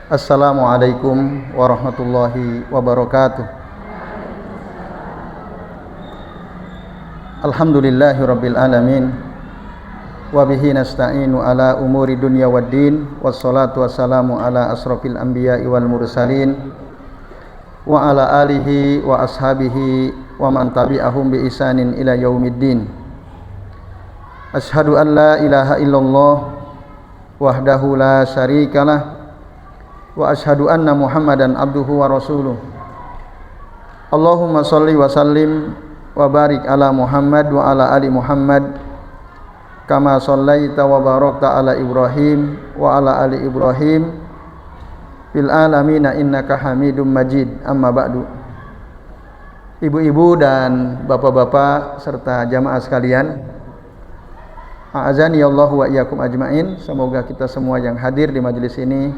Assalamualaikum warahmatullahi wabarakatuh. Alhamdulillahi rabbil alamin. Wa bihi nasta'inu ala umuri dunya waddin. Wassalatu wassalamu ala asrafil anbiya'i wal mursalin wa ala alihi wa ashabihi wa man tabi'ahum bi ihsanin ila yaumiddin. Asyhadu an la ilaha illallah wahdahu la syarikalah wa asyhadu anna Muhammadan abduhu wa rasuluh. Allahumma shalli wa sallim wa barik ala Muhammad wa ala ali Muhammad kama shallaita wa barakta ala Ibrahim wa ala ali Ibrahim fil alamin innaka Hamidum Majid. Amma ba'du. Ibu-ibu dan bapak-bapak serta jamaah sekalian, a'azani Allah wa iyyakum ajmain. Semoga kita semua yang hadir di majelis ini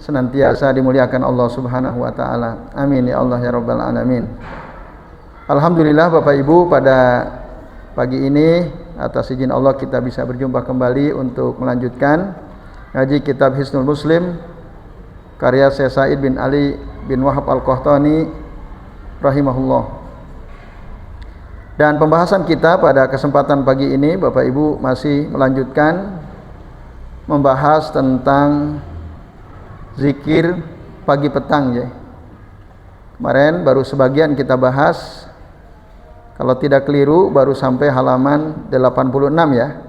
senantiasa dimuliakan Allah Subhanahu wa taala. Amin ya Allah ya rabbal alamin. Alhamdulillah Bapak Ibu, pada pagi ini atas izin Allah kita bisa berjumpa kembali untuk melanjutkan ngaji kitab Hisnul Muslim karya Syekh Said bin Ali bin Wahab Al-Qahtani rahimahullah. Dan pembahasan kita pada kesempatan pagi ini Bapak Ibu masih melanjutkan membahas tentang zikir pagi petang ya. Kemarin baru sebagian kita bahas. Kalau tidak keliru baru sampai halaman 86 ya.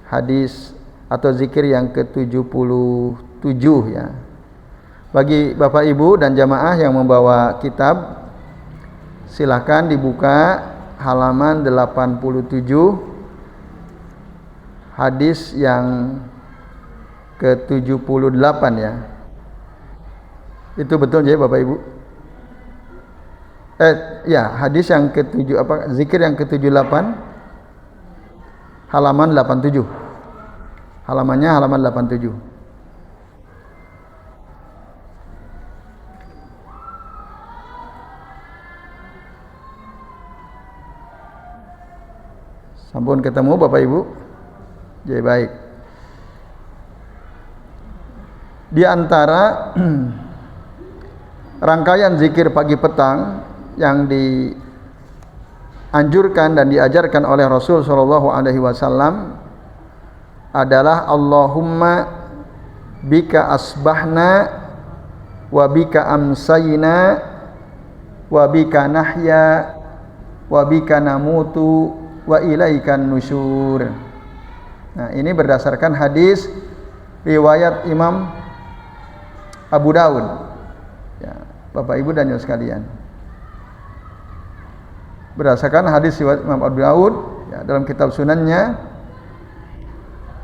Hadis atau zikir yang ke-77 ya. Bagi Bapak Ibu dan jamaah yang membawa kitab, silakan dibuka halaman 87, hadis yang ke-78 ya. Itu betul ya Bapak Ibu? Ya, hadis yang ke-7 zikir yang ke-78 halaman 87. Halamannya halaman 87. Sampun ketemu Bapak Ibu? Ya baik. Di antara rangkaian zikir pagi petang yang dianjurkan dan diajarkan oleh Rasul sallallahu alaihi wasallam adalah Allahumma bika asbahna wa bika amsayna wa bika nahya wa bika namutu wa ilaikan nusyur. Nah, ini berdasarkan hadis riwayat Imam Abu Daud. Ya, Bapak Ibu dan Ibu sekalian. Berdasarkan hadis riwayat Imam Abu Daud ya, dalam kitab sunannya,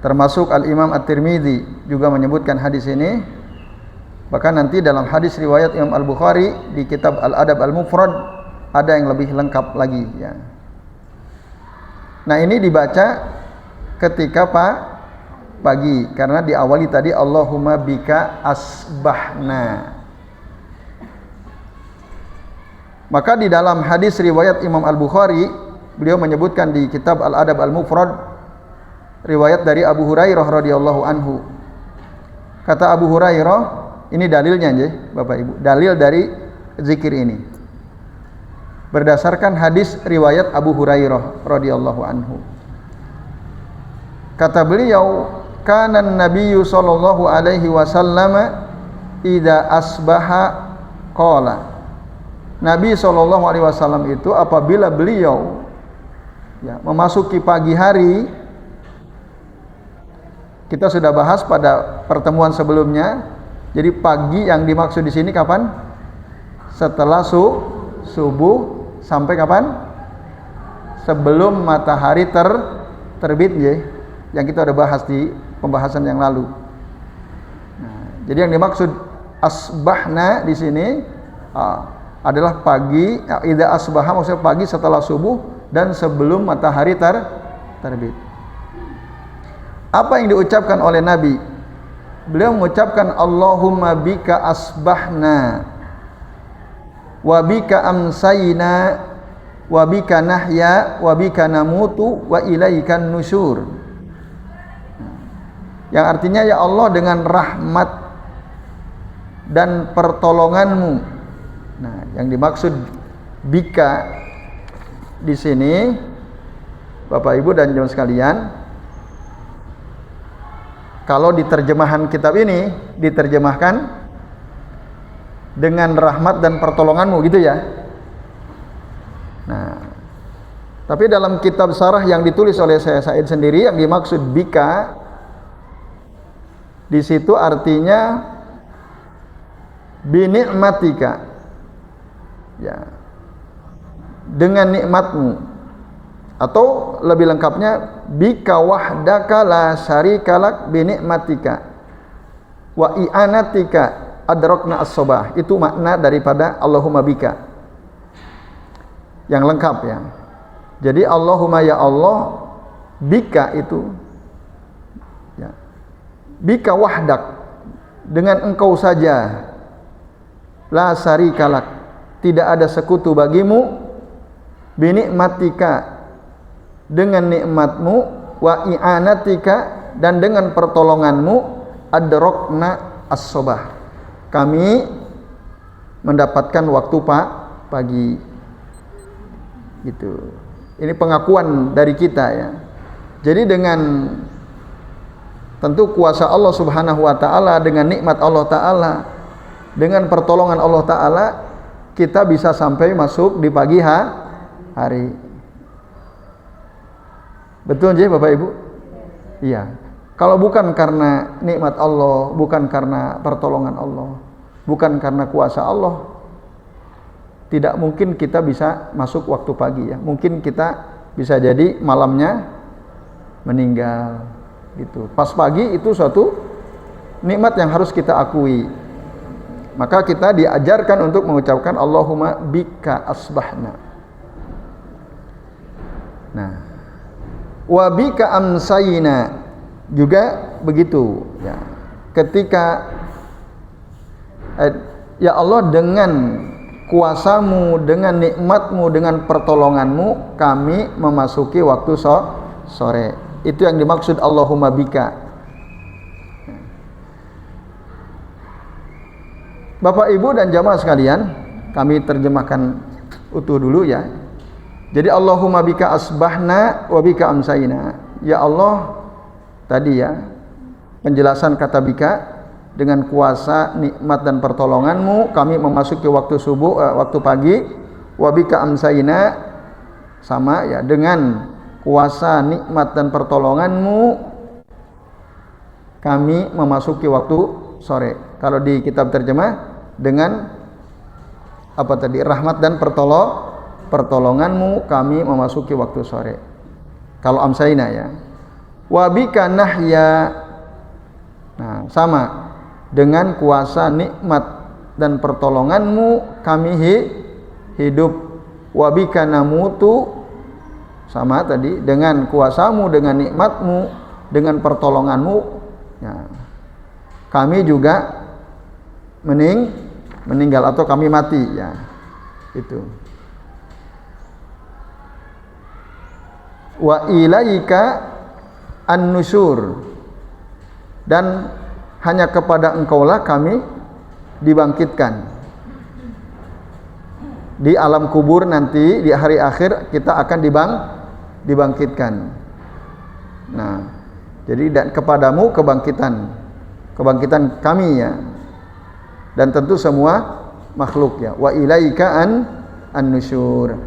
termasuk Al-Imam At-Tirmidzi juga menyebutkan hadis ini. Bahkan nanti dalam hadis riwayat Imam Al-Bukhari di kitab Al-Adab Al-Mufrad ada yang lebih lengkap lagi ya. Nah, ini dibaca ketika pagi karena diawali tadi Allahumma bika asbahna. Maka di dalam hadis riwayat Imam Al-Bukhari, beliau menyebutkan di kitab Al-Adab Al-Mufrad riwayat dari Abu Hurairah radhiyallahu anhu. Kata Abu Hurairah, ini dalilnya ya, Bapak Ibu. Dalil dari zikir ini berdasarkan hadis riwayat Abu Hurairah radhiyallahu anhu. Kata beliau, kana an-nabiyyu sallallahu alaihi wasallam idza asbaha qala. Nabi SAW itu apabila beliau ya, memasuki pagi hari, kita sudah bahas pada pertemuan sebelumnya. Jadi pagi yang dimaksud di sini kapan? Setelah subuh sampai kapan? Sebelum matahari terbit ya. Yang kita sudah bahas di pembahasan yang lalu. Nah, jadi yang dimaksud asbahna di sini adalah pagi, idza asbaha maksudnya pagi setelah subuh dan sebelum matahari terbit. Apa yang diucapkan oleh Nabi? Beliau mengucapkan Allahumma bika asbahna wa bika amsayna wa bika nahya wa bika namutu wa ilaikan nusyur. yang artinya ya Allah dengan rahmat dan pertolonganmu. Nah, yang dimaksud bika di sini Bapak Ibu dan jemaah sekalian, kalau di terjemahan kitab ini diterjemahkan dengan rahmat dan pertolonganmu gitu ya. Nah, tapi dalam kitab Sarah yang ditulis oleh saya Said sendiri, yang dimaksud bika di situ artinya binikmatika, ya, dengan nikmatmu, atau lebih lengkapnya bika wahdaka la syarikalak binikmatika wa i'anatika adrakna as-sobah. Itu makna daripada Allahumma bika yang lengkap ya. Jadi Allahumma ya Allah, bika itu ya, bika wahdak, dengan engkau saja, la syarikalak, tidak ada sekutu bagimu, binikmatika, dengan nikmatmu, wa i'anatika, dan dengan pertolonganmu, adrakna as-sobah, kami mendapatkan waktu pagi gitu. Ini pengakuan dari kita ya. Jadi dengan tentu kuasa Allah Subhanahu wa taala, dengan nikmat Allah taala, dengan pertolongan Allah taala, kita bisa sampai masuk di pagi hari. Betul je Bapak Ibu? Iya. Kalau bukan karena nikmat Allah, bukan karena pertolongan Allah, bukan karena kuasa Allah, tidak mungkin kita bisa masuk waktu pagi ya. Mungkin kita bisa jadi malamnya meninggal gitu. Pas pagi itu suatu nikmat yang harus kita akui. Maka kita diajarkan untuk mengucapkan Allahumma bika asbahna. Nah, wa bika amsayna juga begitu ya. Ketika ya Allah, dengan kuasamu, dengan nikmatmu, dengan pertolonganmu, kami memasuki waktu sore. Itu yang dimaksud Allahumma bika. Bapak Ibu dan jamaah sekalian, kami terjemahkan utuh dulu ya. Jadi Allahumma bika asbahna wa bika amsayna. Ya Allah, tadi ya penjelasan kata bika, dengan kuasa, nikmat dan pertolonganmu kami memasuki waktu subuh, waktu pagi. Wa bika amsayna, sama ya, dengan kuasa, nikmat dan pertolonganmu kami memasuki waktu sore. Kalau di kitab terjemah dengan apa tadi, rahmat dan pertolonganmu kami memasuki waktu sore. Kalau amsayna ya. Wa bika nahya, nah sama, dengan kuasa, nikmat dan pertolonganmu kami hidup. Wa bika namutu, sama tadi, dengan kuasamu, dengan nikmatmu, dengan pertolonganmu ya, kami juga meninggal atau kami mati ya. Itu. Wa ilaika an-nusyur, dan hanya kepada engkaulah kami dibangkitkan. Di alam kubur nanti, di hari akhir kita akan dibangkitkan. Nah, jadi dan kepadamu kebangkitan kami ya. Dan tentu semua makhluk ya. Wa ilaika an-nusyur.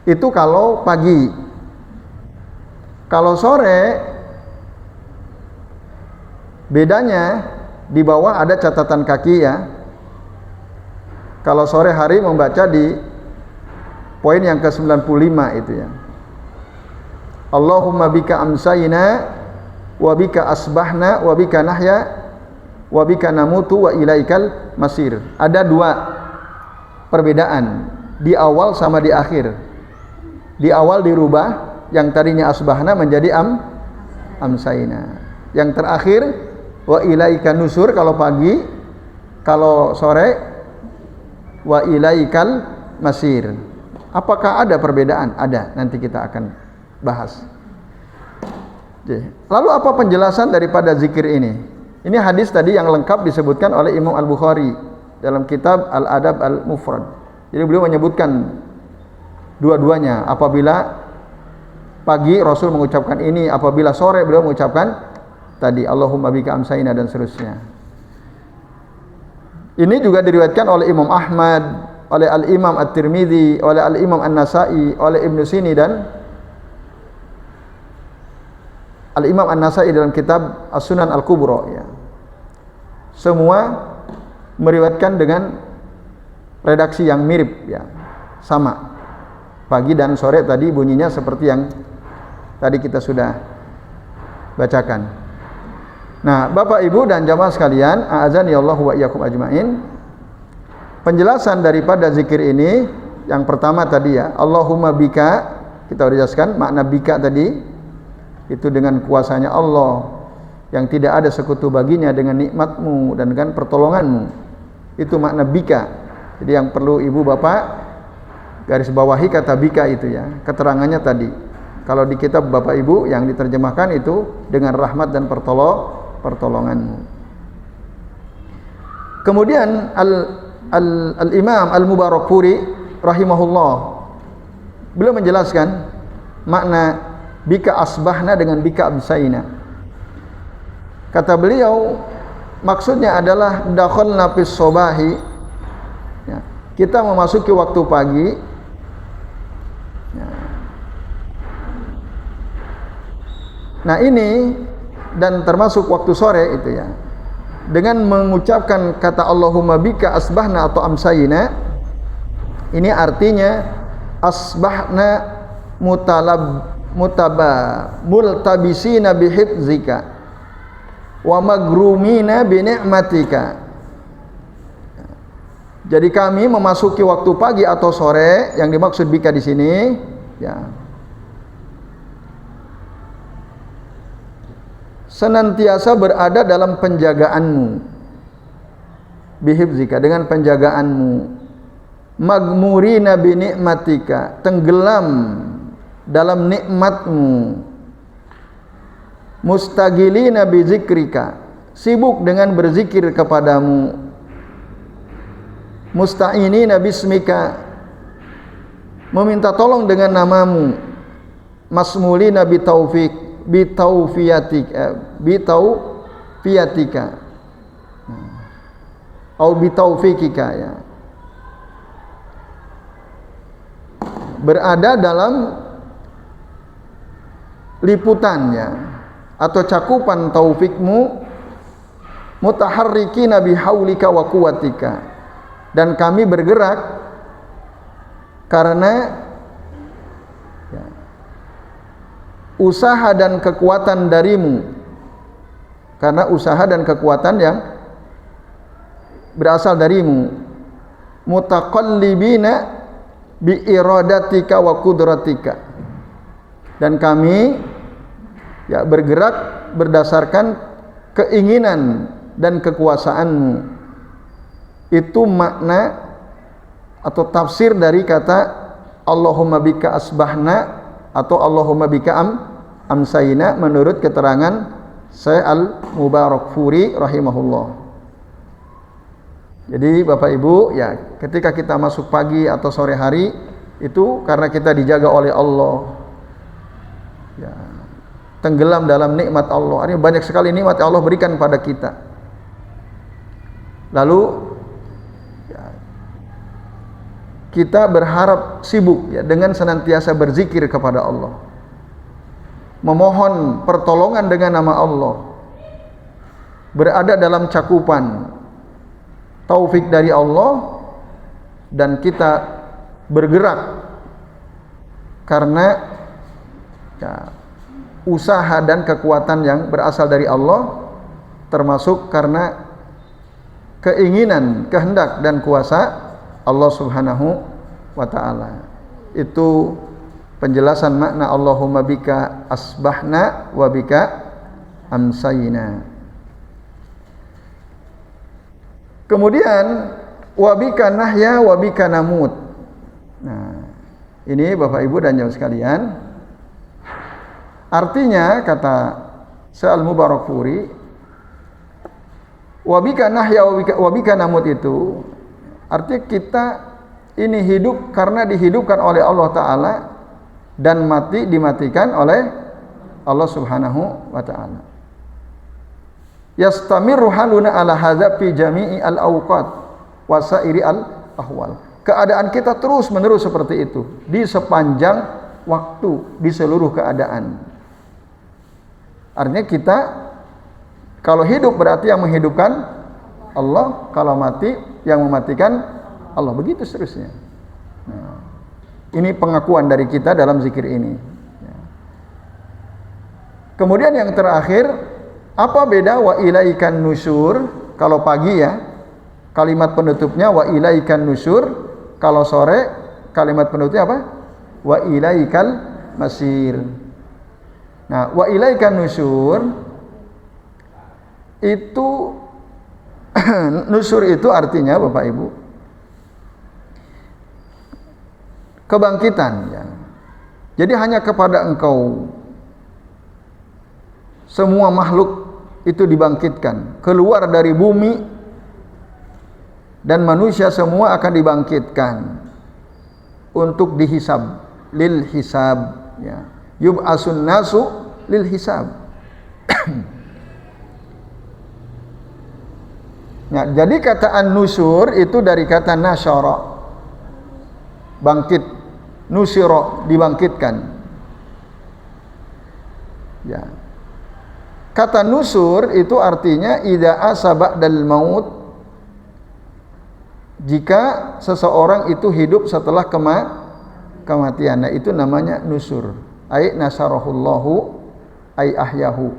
Itu kalau pagi. Kalau sore, bedanya di bawah ada catatan kaki ya. Kalau sore hari membaca di poin yang ke-95 itu ya. Allahumma bika amsayna wa bika asbahna wa bika nahya wa bika namutu wa ilaikal masir. Ada dua perbedaan di awal sama di akhir. Di awal dirubah, yang tadinya asbahna menjadi amsayna. Yang terakhir wa ilaika nusur kalau pagi, kalau sore wa ilaikal masir. Apakah ada perbedaan? Ada, nanti kita akan bahas. Lalu apa penjelasan daripada zikir ini? Ini hadis tadi yang lengkap disebutkan oleh Imam Al-Bukhari dalam kitab Al-Adab Al-Mufrad. Jadi beliau menyebutkan dua-duanya. Apabila pagi Rasul mengucapkan ini, apabila sore beliau mengucapkan tadi Allahumma bika amsayna dan seterusnya. Ini juga diriwayatkan oleh Imam Ahmad, oleh Al-Imam At-Tirmidzi, oleh Al-Imam An-Nasai, oleh Ibnu Sini dan Al-Imam An-Nasai dalam kitab As-Sunan Al-Kubra ya. Semua meriwayatkan dengan redaksi yang mirip ya. Sama. Pagi dan sore tadi bunyinya seperti yang tadi kita sudah bacakan. Nah, Bapak Ibu dan jamaah sekalian, a'azanillahu wa iyyakum ajmain. Penjelasan daripada zikir ini yang pertama tadi ya, Allahumma bika, kita udah jelaskan makna bika tadi. Itu dengan kuasanya Allah yang tidak ada sekutu baginya, dengan nikmatmu dan dengan pertolonganmu. Itu makna bika. Jadi yang perlu ibu bapak garis bawahi kata bika itu ya, keterangannya tadi. Kalau di kitab bapak ibu yang diterjemahkan itu dengan rahmat dan pertolonganmu. Kemudian Al-Imam Al-Mubarakfuri rahimahullah, beliau menjelaskan makna bika asbahna dengan bika amsayna. Kata beliau, maksudnya adalah dakhalna fis sobahi ya, kita memasuki waktu pagi ya. Nah ini dan termasuk waktu sore itu ya, dengan mengucapkan kata Allahumma bika asbahna atau amsayna, ini artinya asbahna multabisina bihifzika wa magrumina bi ni'matika. Jadi kami memasuki waktu pagi atau sore, yang dimaksud bika di sini ya, senantiasa berada dalam penjagaanmu, bihifzika dengan penjagaanmu, magmurina bi ni'matika, tenggelam dalam nikmatmu, mustagilina bi zikrika, sibuk dengan berzikir kepadamu, musta'inina bismika, meminta tolong dengan namamu, masmulina bi taufiyatika atau bi taufikika ya, berada dalam liputannya atau cakupan taufikmu, mutaharrikina bihaulika wa quwwatika, dan kami bergerak karena ya, usaha dan kekuatan darimu, karena usaha dan kekuatan yang berasal darimu, mutaqallibina bi iradatika wa qudratika, dan kami ya bergerak berdasarkan keinginan dan kekuasaanmu. Itu makna atau tafsir dari kata Allahumma bika asbahna atau Allahumma bika amsayna menurut keterangan Syekh Al-Mubarakfuri rahimahullah. Jadi Bapak Ibu ya, ketika kita masuk pagi atau sore hari itu karena kita dijaga oleh Allah ya, tenggelam dalam nikmat Allah. Ini banyak sekali nikmat yang Allah berikan pada kita. Lalu ya, kita berharap sibuk ya dengan senantiasa berzikir kepada Allah, memohon pertolongan dengan nama Allah, berada dalam cakupan taufik dari Allah, dan kita bergerak karena ya, usaha dan kekuatan yang berasal dari Allah, termasuk karena keinginan, kehendak dan kuasa Allah Subhanahu wa ta'ala. Itu penjelasan makna Allahumma bika asbahna wa bika amsayna. Kemudian wa bika nahya wa bika namut. Nah, ini Bapak Ibu dan jamaah sekalian, Artinya kata Syekh Al-Mubarakfuri, wabika nahya wabika namut itu artinya kita ini hidup karena dihidupkan oleh Allah Ta'ala dan mati dimatikan oleh Allah Subhanahu wa Ta'ala. Yastamiru haluna ala hadza fi jami'i al-awqat wa sa'iri al-ahwal. Keadaan kita terus menerus seperti itu di sepanjang waktu, di seluruh keadaan. Artinya kita kalau hidup berarti yang menghidupkan Allah, kalau mati yang mematikan Allah, begitu seterusnya. Nah, ini pengakuan dari kita dalam zikir ini. Kemudian yang terakhir, apa beda wa ilaikan nusyur? Kalau pagi ya, kalimat penutupnya wa ilaikan nusyur. Kalau sore, kalimat penutupnya apa? Wa ilaikal masir. Nah, wa ilaikan nusyur itu nusur itu artinya Bapak Ibu kebangkitan ya. Jadi hanya kepada Engkau semua makhluk itu dibangkitkan, keluar dari bumi dan manusia semua akan dibangkitkan untuk dihisab, lil hisab ya. Yub'asun nasu lil hisab. Nah, jadi kata an-nusur itu dari kata nasyara, bangkit, nusyira, dibangkitkan. Ya. Kata nusur itu artinya idza asaba dal maut, jika seseorang itu hidup setelah kematian. Nah, itu namanya nusur. Ai nasarahullahu ai ahyahu.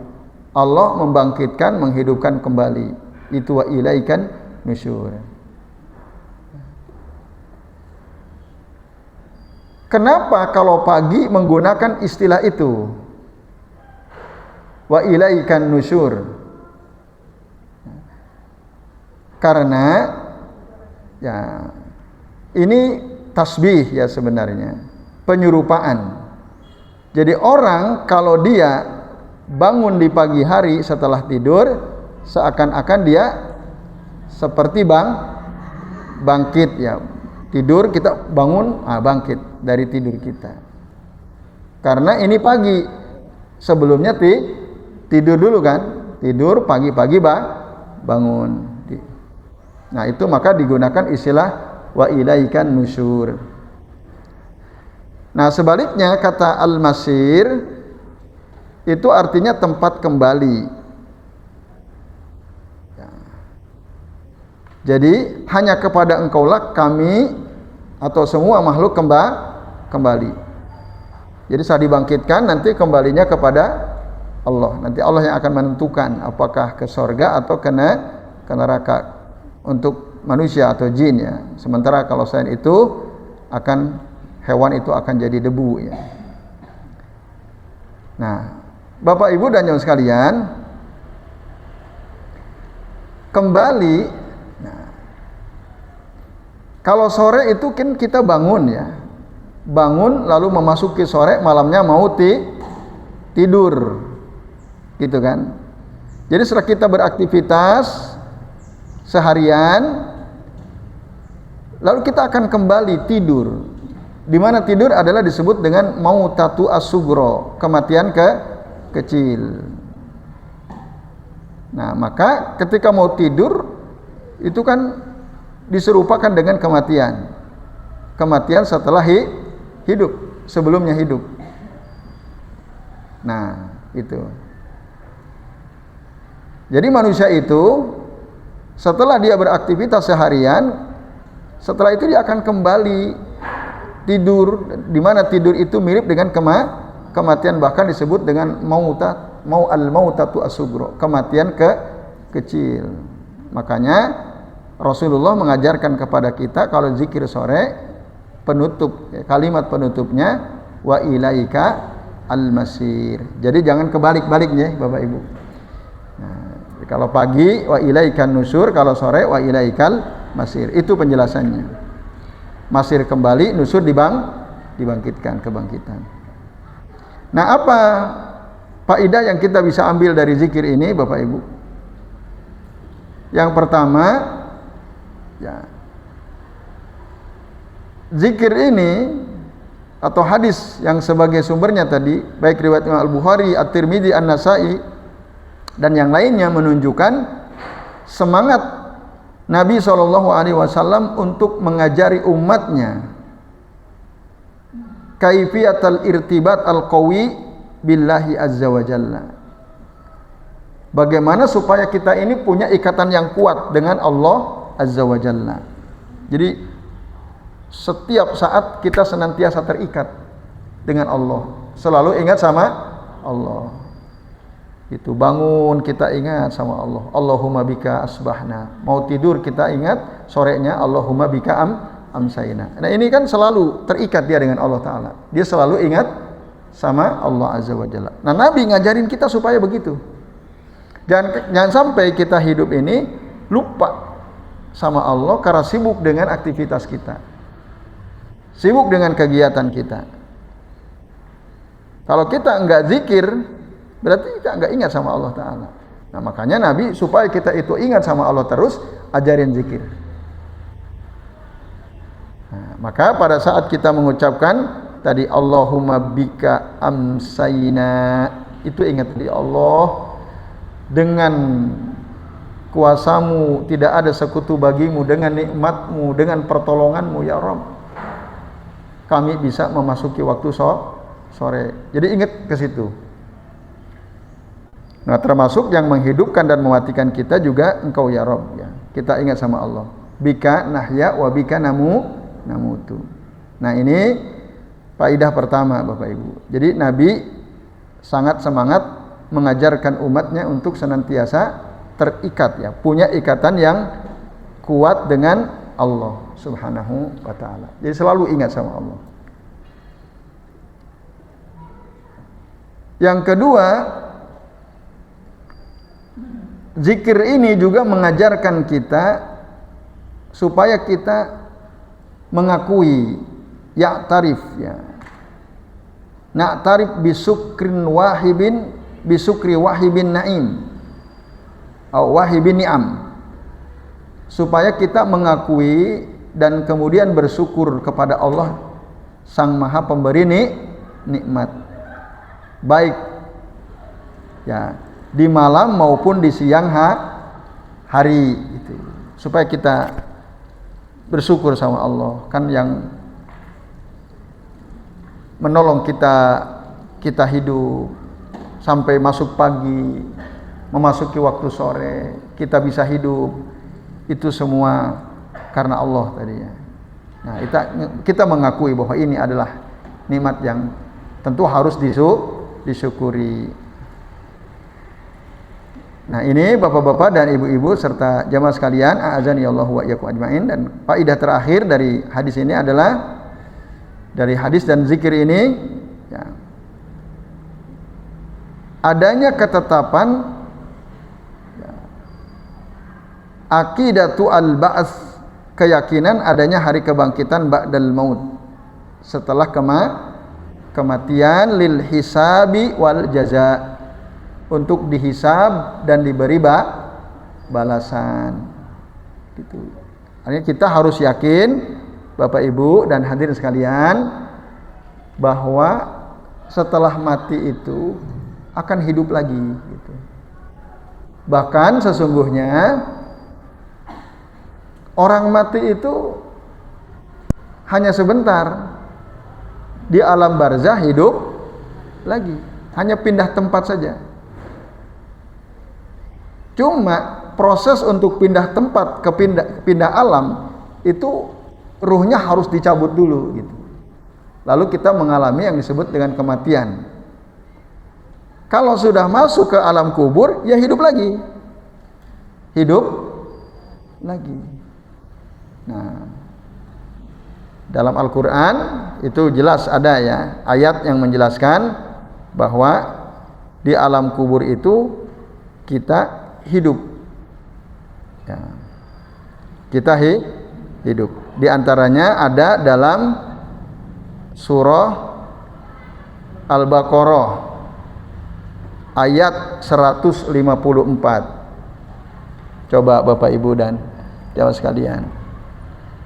Allah membangkitkan, menghidupkan kembali. Itu wa ilaikan nusyur. Kenapa kalau pagi menggunakan istilah itu? Wa ilaikan nusyur. Karena ya ini tasbih ya sebenarnya, penyerupaan. Jadi orang kalau dia bangun di pagi hari setelah tidur, seakan-akan dia seperti bangkit ya. Tidur kita bangun, bangkit dari tidur kita. Karena ini pagi. Sebelumnya tidur dulu kan. Tidur pagi-pagi bangun. Nah, itu maka digunakan istilah wa ilaikan nusyur. Nah, sebaliknya kata al-masir itu artinya tempat kembali. Ya. Jadi hanya kepada Engkaulah kami atau semua makhluk kembali. Jadi saat dibangkitkan nanti kembalinya kepada Allah. Nanti Allah yang akan menentukan apakah ke surga atau ke neraka untuk manusia atau jin ya. Sementara kalau selain itu hewan itu akan jadi debu ya. Nah, Bapak Ibu dan Jemaah sekalian, kembali. Nah, kalau sore itu kan kita bangun ya, bangun lalu memasuki sore, malamnya mau tidur, gitu kan? Jadi setelah kita beraktivitas seharian, lalu kita akan kembali tidur. Di mana tidur adalah disebut dengan mautatu as-sugro, kematian kecil. Nah, maka ketika mau tidur itu kan diserupakan dengan kematian. Kematian setelah hidup, sebelumnya hidup. Nah, itu. Jadi manusia itu setelah dia beraktivitas seharian, setelah itu dia akan kembali tidur, di mana tidur itu mirip dengan kematian, bahkan disebut dengan al-mautatu as-sugro, kematian kecil. Makanya Rasulullah mengajarkan kepada kita kalau zikir sore penutup, kalimat penutupnya wa ilaika al-masir. Jadi jangan kebalik-baliknya Bapak Ibu. Nah, kalau pagi wa ilaikan nusur, kalau sore wa ilaikal masir. Itu penjelasannya. Masir kembali, nusur dibangkitkan, kebangkitan. Nah, apa faedah yang kita bisa ambil dari zikir ini Bapak Ibu. Yang pertama, ya, zikir ini atau hadis yang sebagai sumbernya tadi, baik riwayat Imam Al-Bukhari, At-Tirmidzi, An-Nasa'i dan yang lainnya menunjukkan semangat Nabi SAW untuk mengajari umatnya kaifiyatul irtibat al-qawi billahi azza wa jalla. Bagaimana supaya kita ini punya ikatan yang kuat dengan Allah azza wa jalla. Jadi setiap saat kita senantiasa terikat dengan Allah, selalu ingat sama Allah. Itu bangun kita ingat sama Allah, Allahumma bika asbahna. Mau tidur kita ingat sorenya Allahumma bika amsayna. Nah ini kan selalu terikat dia dengan Allah Ta'ala. Dia selalu ingat sama Allah Azza wa Jalla. Nah Nabi ngajarin kita supaya begitu. Jangan sampai kita hidup ini lupa sama Allah karena sibuk dengan aktivitas kita, sibuk dengan kegiatan kita. Kalau kita enggak zikir, berarti kita enggak ingat sama Allah Ta'ala. Nah makanya Nabi supaya kita itu ingat sama Allah terus, ajarin zikir. Nah, maka pada saat kita mengucapkan tadi Allahumma bika amsayna, itu ingat tadi Allah, dengan kuasamu tidak ada sekutu bagimu, dengan nikmatmu, dengan pertolonganmu ya Rabb, kami bisa memasuki waktu sore. Jadi ingat ke situ. Nah termasuk yang menghidupkan dan mematikan kita juga Engkau ya Rabb ya. Kita ingat sama Allah. Bika nahya wa bika namutu. Nah ini faedah pertama Bapak Ibu. Jadi Nabi sangat semangat mengajarkan umatnya untuk senantiasa terikat ya, punya ikatan yang kuat dengan Allah Subhanahu wa ta'ala. Jadi selalu ingat sama Allah. Yang kedua, zikir ini juga mengajarkan kita supaya kita mengakui ya'tarif ya. Na'tarif bisukri wahibin na'im atau wahibin ni'am, supaya kita mengakui dan kemudian bersyukur kepada Allah Sang Maha Pemberi nikmat, baik ya di malam maupun di siang hari gitu. Supaya kita bersyukur sama Allah, kan yang menolong kita hidup sampai masuk pagi, memasuki waktu sore, kita bisa hidup, itu semua karena Allah tadinya. Nah, kita mengakui bahwa ini adalah nikmat yang tentu harus disyukuri. Nah, ini Bapak-bapak dan Ibu-ibu serta jamaah sekalian, a'azani Allah wa iyyakum ajmain. Dan faedah terakhir dari hadis ini adalah, dari hadis dan zikir ini ya, adanya ketetapan ya, aqidatu al-ba'ats, keyakinan adanya hari kebangkitan ba'dal maut, setelah kematian, lil hisabi wal jaza, untuk dihisab dan diberi balasan gitu. Artinya kita harus yakin Bapak Ibu dan hadirin sekalian bahwa setelah mati itu akan hidup lagi gitu. Bahkan sesungguhnya orang mati itu hanya sebentar, di alam barzah hidup lagi, hanya pindah tempat saja. Cuma proses untuk pindah tempat ke pindah alam itu ruhnya harus dicabut dulu gitu. Lalu kita mengalami yang disebut dengan kematian. Kalau sudah masuk ke alam kubur, ya hidup lagi. Nah, dalam Al-Quran itu jelas ada ya ayat yang menjelaskan bahwa di alam kubur itu kita hidup ya. Kita hidup. Di antaranya ada dalam surah Al-Baqarah ayat 154. Coba Bapak Ibu dan jamaah sekalian,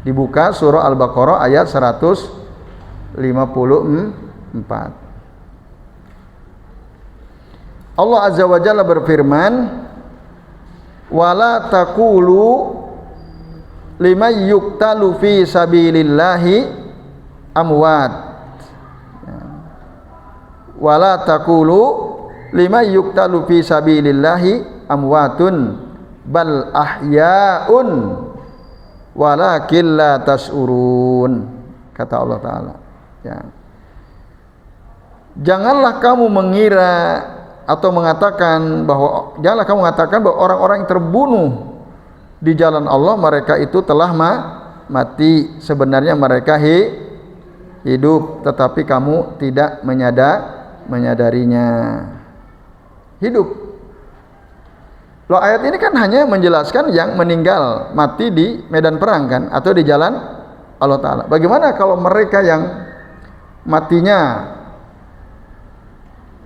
dibuka surah Al-Baqarah ayat 154. Allah Azza wa Jalla berfirman, wala taqulu liman yuqtalu fi sabilillahi amwat. Wala taqulu liman yuqtalu fi sabilillahi amwatun bal ahya'un walakin la tash'urun, kata Allah Ta'ala. Ya. Janganlah kamu mengira atau mengatakan bahwa orang-orang yang terbunuh di jalan Allah mereka itu telah mati. Sebenarnya mereka hidup, tetapi kamu tidak menyadarinya. Hidup. Loh, ayat ini kan hanya menjelaskan yang meninggal mati di medan perang kan, atau di jalan Allah Ta'ala. Bagaimana kalau mereka yang matinya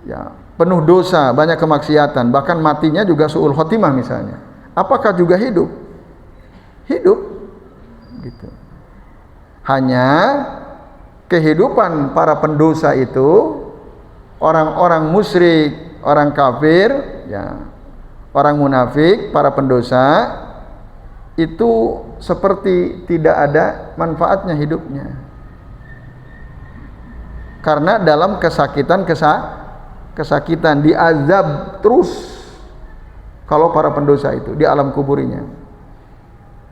ya penuh dosa, banyak kemaksiatan, bahkan matinya juga su'ul khotimah misalnya, apakah juga hidup? Hidup gitu. Hanya kehidupan para pendosa itu, orang-orang musyrik, orang kafir, ya, orang munafik, para pendosa itu seperti tidak ada manfaatnya hidupnya. Karena dalam kesakitan diazab terus kalau para pendosa itu di alam kuburinya.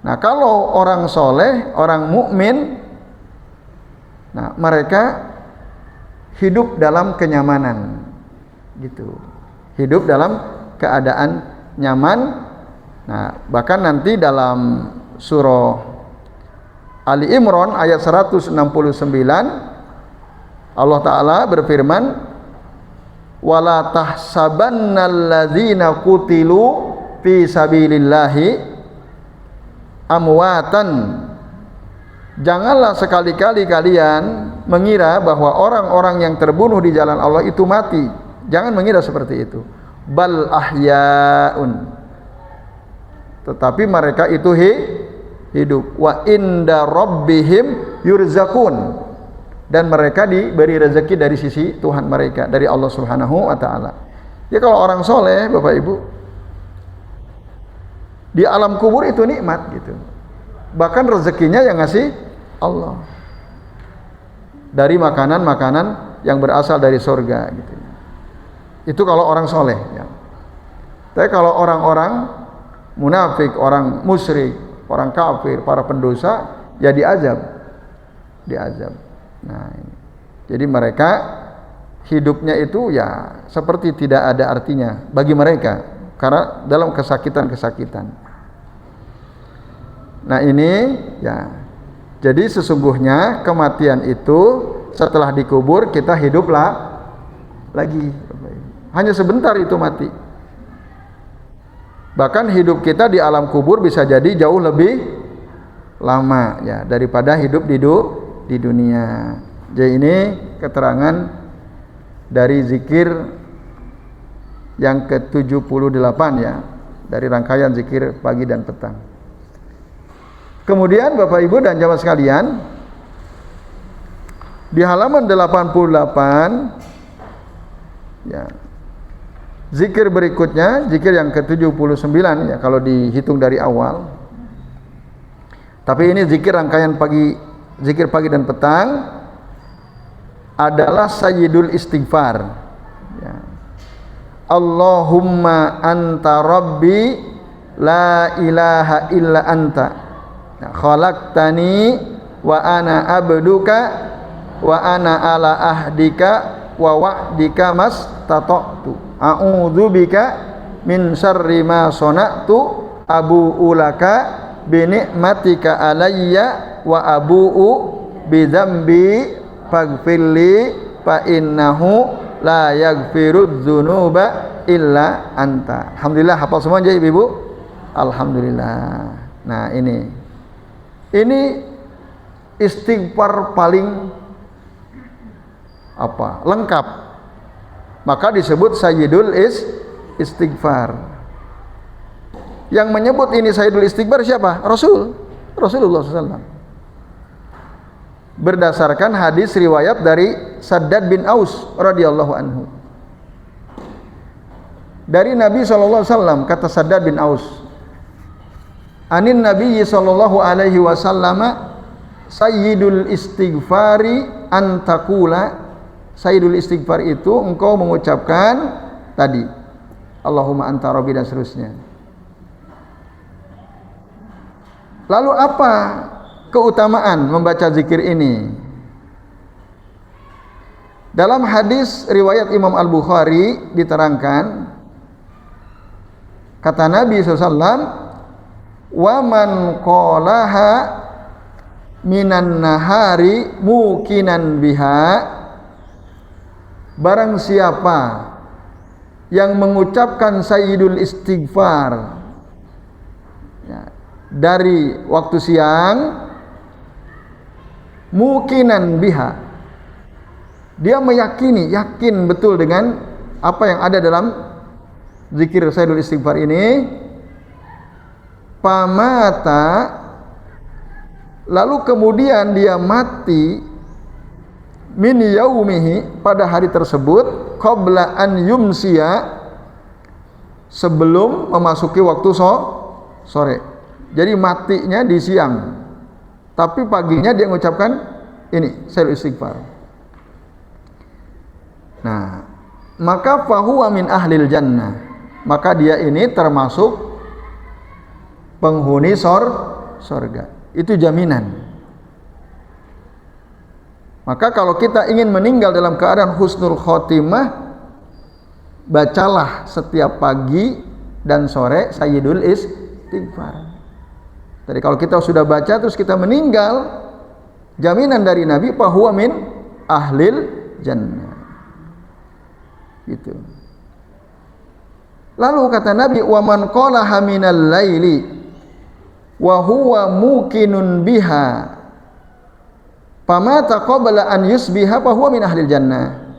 Nah, kalau orang soleh, orang mukmin, nah mereka hidup dalam kenyamanan, gitu. Hidup dalam keadaan nyaman. Nah, bahkan nanti dalam surah Ali Imran ayat 169 Allah Ta'ala berfirman, wala tahsabannalladzina qutilu fi sabilillahi amwatan. Janganlah sekali-kali kalian mengira bahwa orang-orang yang terbunuh di jalan Allah itu mati. Jangan mengira seperti itu. Bal ahya'un, tetapi mereka itu hidup. Wa inda rabbihim yurzakun, dan mereka diberi rezeki dari sisi Tuhan mereka, dari Allah Subhanahu wa Ta'ala. Ya, kalau orang soleh, Bapak Ibu, di alam kubur itu nikmat gitu. Bahkan rezekinya yang ngasih Allah, dari makanan-makanan yang berasal dari surga gitu. Itu kalau orang soleh ya. Tapi kalau orang-orang munafik, orang musyrik, orang kafir, para pendosa, ya diazab. Nah, ini. Jadi mereka hidupnya itu ya seperti tidak ada artinya bagi mereka, karena dalam kesakitan. Nah, ini ya. Jadi sesungguhnya kematian itu setelah dikubur kita hiduplah lagi. Hanya sebentar itu mati. Bahkan hidup kita di alam kubur bisa jadi jauh lebih lama ya daripada hidup di dunia. Jadi ini keterangan dari zikir yang ke-78 ya, dari rangkaian zikir pagi dan petang. Kemudian Bapak Ibu dan jamaah sekalian, di halaman 88 ya, zikir berikutnya, zikir yang ke-79 ya kalau dihitung dari awal. Tapi ini zikir rangkaian pagi, zikir pagi dan petang adalah sayyidul istighfar ya. Allahumma anta rabbi la ilaha illa anta khalaqtani wa ana abduka wa ana ala ahdika wa wa'dika mastata'tu a'udzubika min syarri ma sana'tu abu'u laka bi ni'matika alayya wa abu'u bi dzambi faghfirli fa innahu la yaghfirudz dzunuba illa anta. Alhamdulillah, hafal semua aja Ibu? Alhamdulillah. Nah, ini istighfar paling lengkap Maka disebut sayyidul istighfar. Yang menyebut ini sayyidul istighfar siapa? Rasulullah SAW. Berdasarkan hadis riwayat dari Shaddad bin Aus radhiyallahu anhu. Dari Nabi SAW, kata Shaddad bin Aus, anin Nabi sallallahu alaihi wasallam sayyidul istighfari antakula. Sayyidul istighfar itu engkau mengucapkan tadi Allahumma anta rabbi dan seterusnya. Lalu apa keutamaan membaca zikir ini? Dalam hadis riwayat Imam Al-Bukhari diterangkan, kata Nabi SAW, wa man qalaha minan nahari mukinan biha, barang siapa yang mengucapkan sayyidul istighfar ya, dari waktu siang, mukinan biha, dia meyakini, yakin betul dengan apa yang ada dalam zikir sayyidul istighfar ini, pamata, lalu kemudian dia mati, min yaumihi, pada hari tersebut, qabla an yumsiya, sebelum memasuki waktu sore. Jadi matinya di siang, tapi paginya dia mengucapkan ini sayyidul istighfar. Nah, maka fahuwa min ahlil jannah, maka dia ini termasuk penghuni surga. Itu jaminan. Maka kalau kita ingin meninggal dalam keadaan husnul khotimah, bacalah setiap pagi dan sore sayyidul istighfar. Jadi kalau kita sudah baca terus kita meninggal, jaminan dari Nabi fahuwa min ahlil jannah. Gitu. Lalu kata Nabi, wa man qalaha minal laili wa huwa muqinun biha famata qabla an yusbiha fa huwa min ahlil jannah.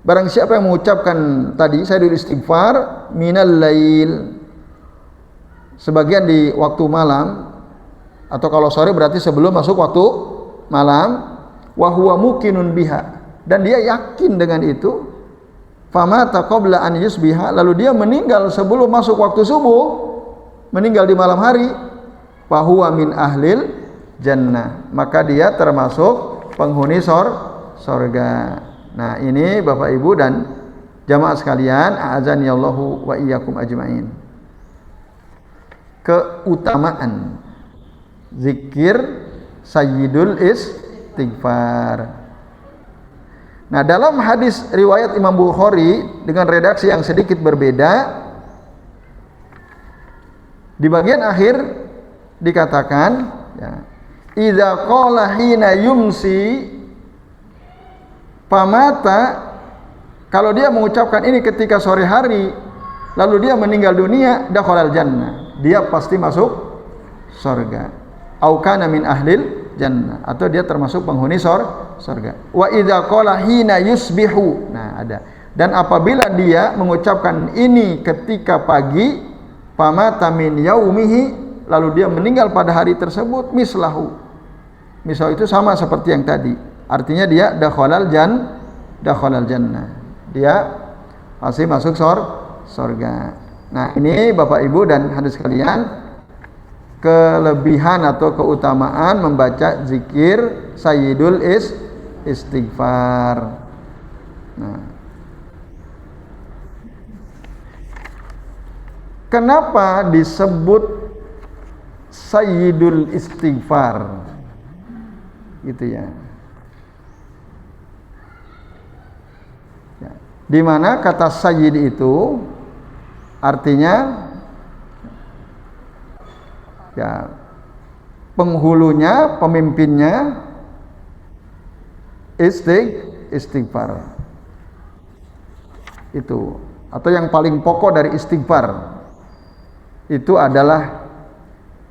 Barang siapa yang mengucapkan tadi sayyidul istighfar minal lail, sebagian di waktu malam, atau kalau sore berarti sebelum masuk waktu malam, wa huwa muqinun biha, dan dia yakin dengan itu, famata qabla an yusbiha, lalu dia meninggal sebelum masuk waktu subuh, meninggal di malam hari, fa huwa min ahlil jannah, maka dia termasuk penghuni surga. Nah, ini Bapak Ibu dan jamaah sekalian, a'azanillahu wa iyyakum ajmain, keutamaan zikir sayyidul istighfar. Nah, dalam hadis riwayat Imam Bukhari dengan redaksi yang sedikit berbeda, di bagian akhir dikatakan ya, idza qala hina yumsi pamata, kalau dia mengucapkan ini ketika sore hari lalu dia meninggal dunia, dakhalal jannah, dia pasti masuk surga. Au kana min ahlil jannah, atau dia termasuk penghuni surga. Wa idza qala hina yusbihu, nah ada, dan apabila dia mengucapkan ini ketika pagi, pamata min yaumihi, lalu dia meninggal pada hari tersebut, mislahu, misal itu sama seperti yang tadi, artinya dia dakhalal jannah, dia masih masuk surga. Nah, ini Bapak Ibu dan hadirin sekalian, kelebihan atau keutamaan membaca zikir sayyidul istighfar. Nah, kenapa disebut sayyidul istighfar? Gitu ya. Di mana kata sayyid itu artinya ya penghulunya, pemimpinnya istighfar. Itu, atau yang paling pokok dari istighfar itu adalah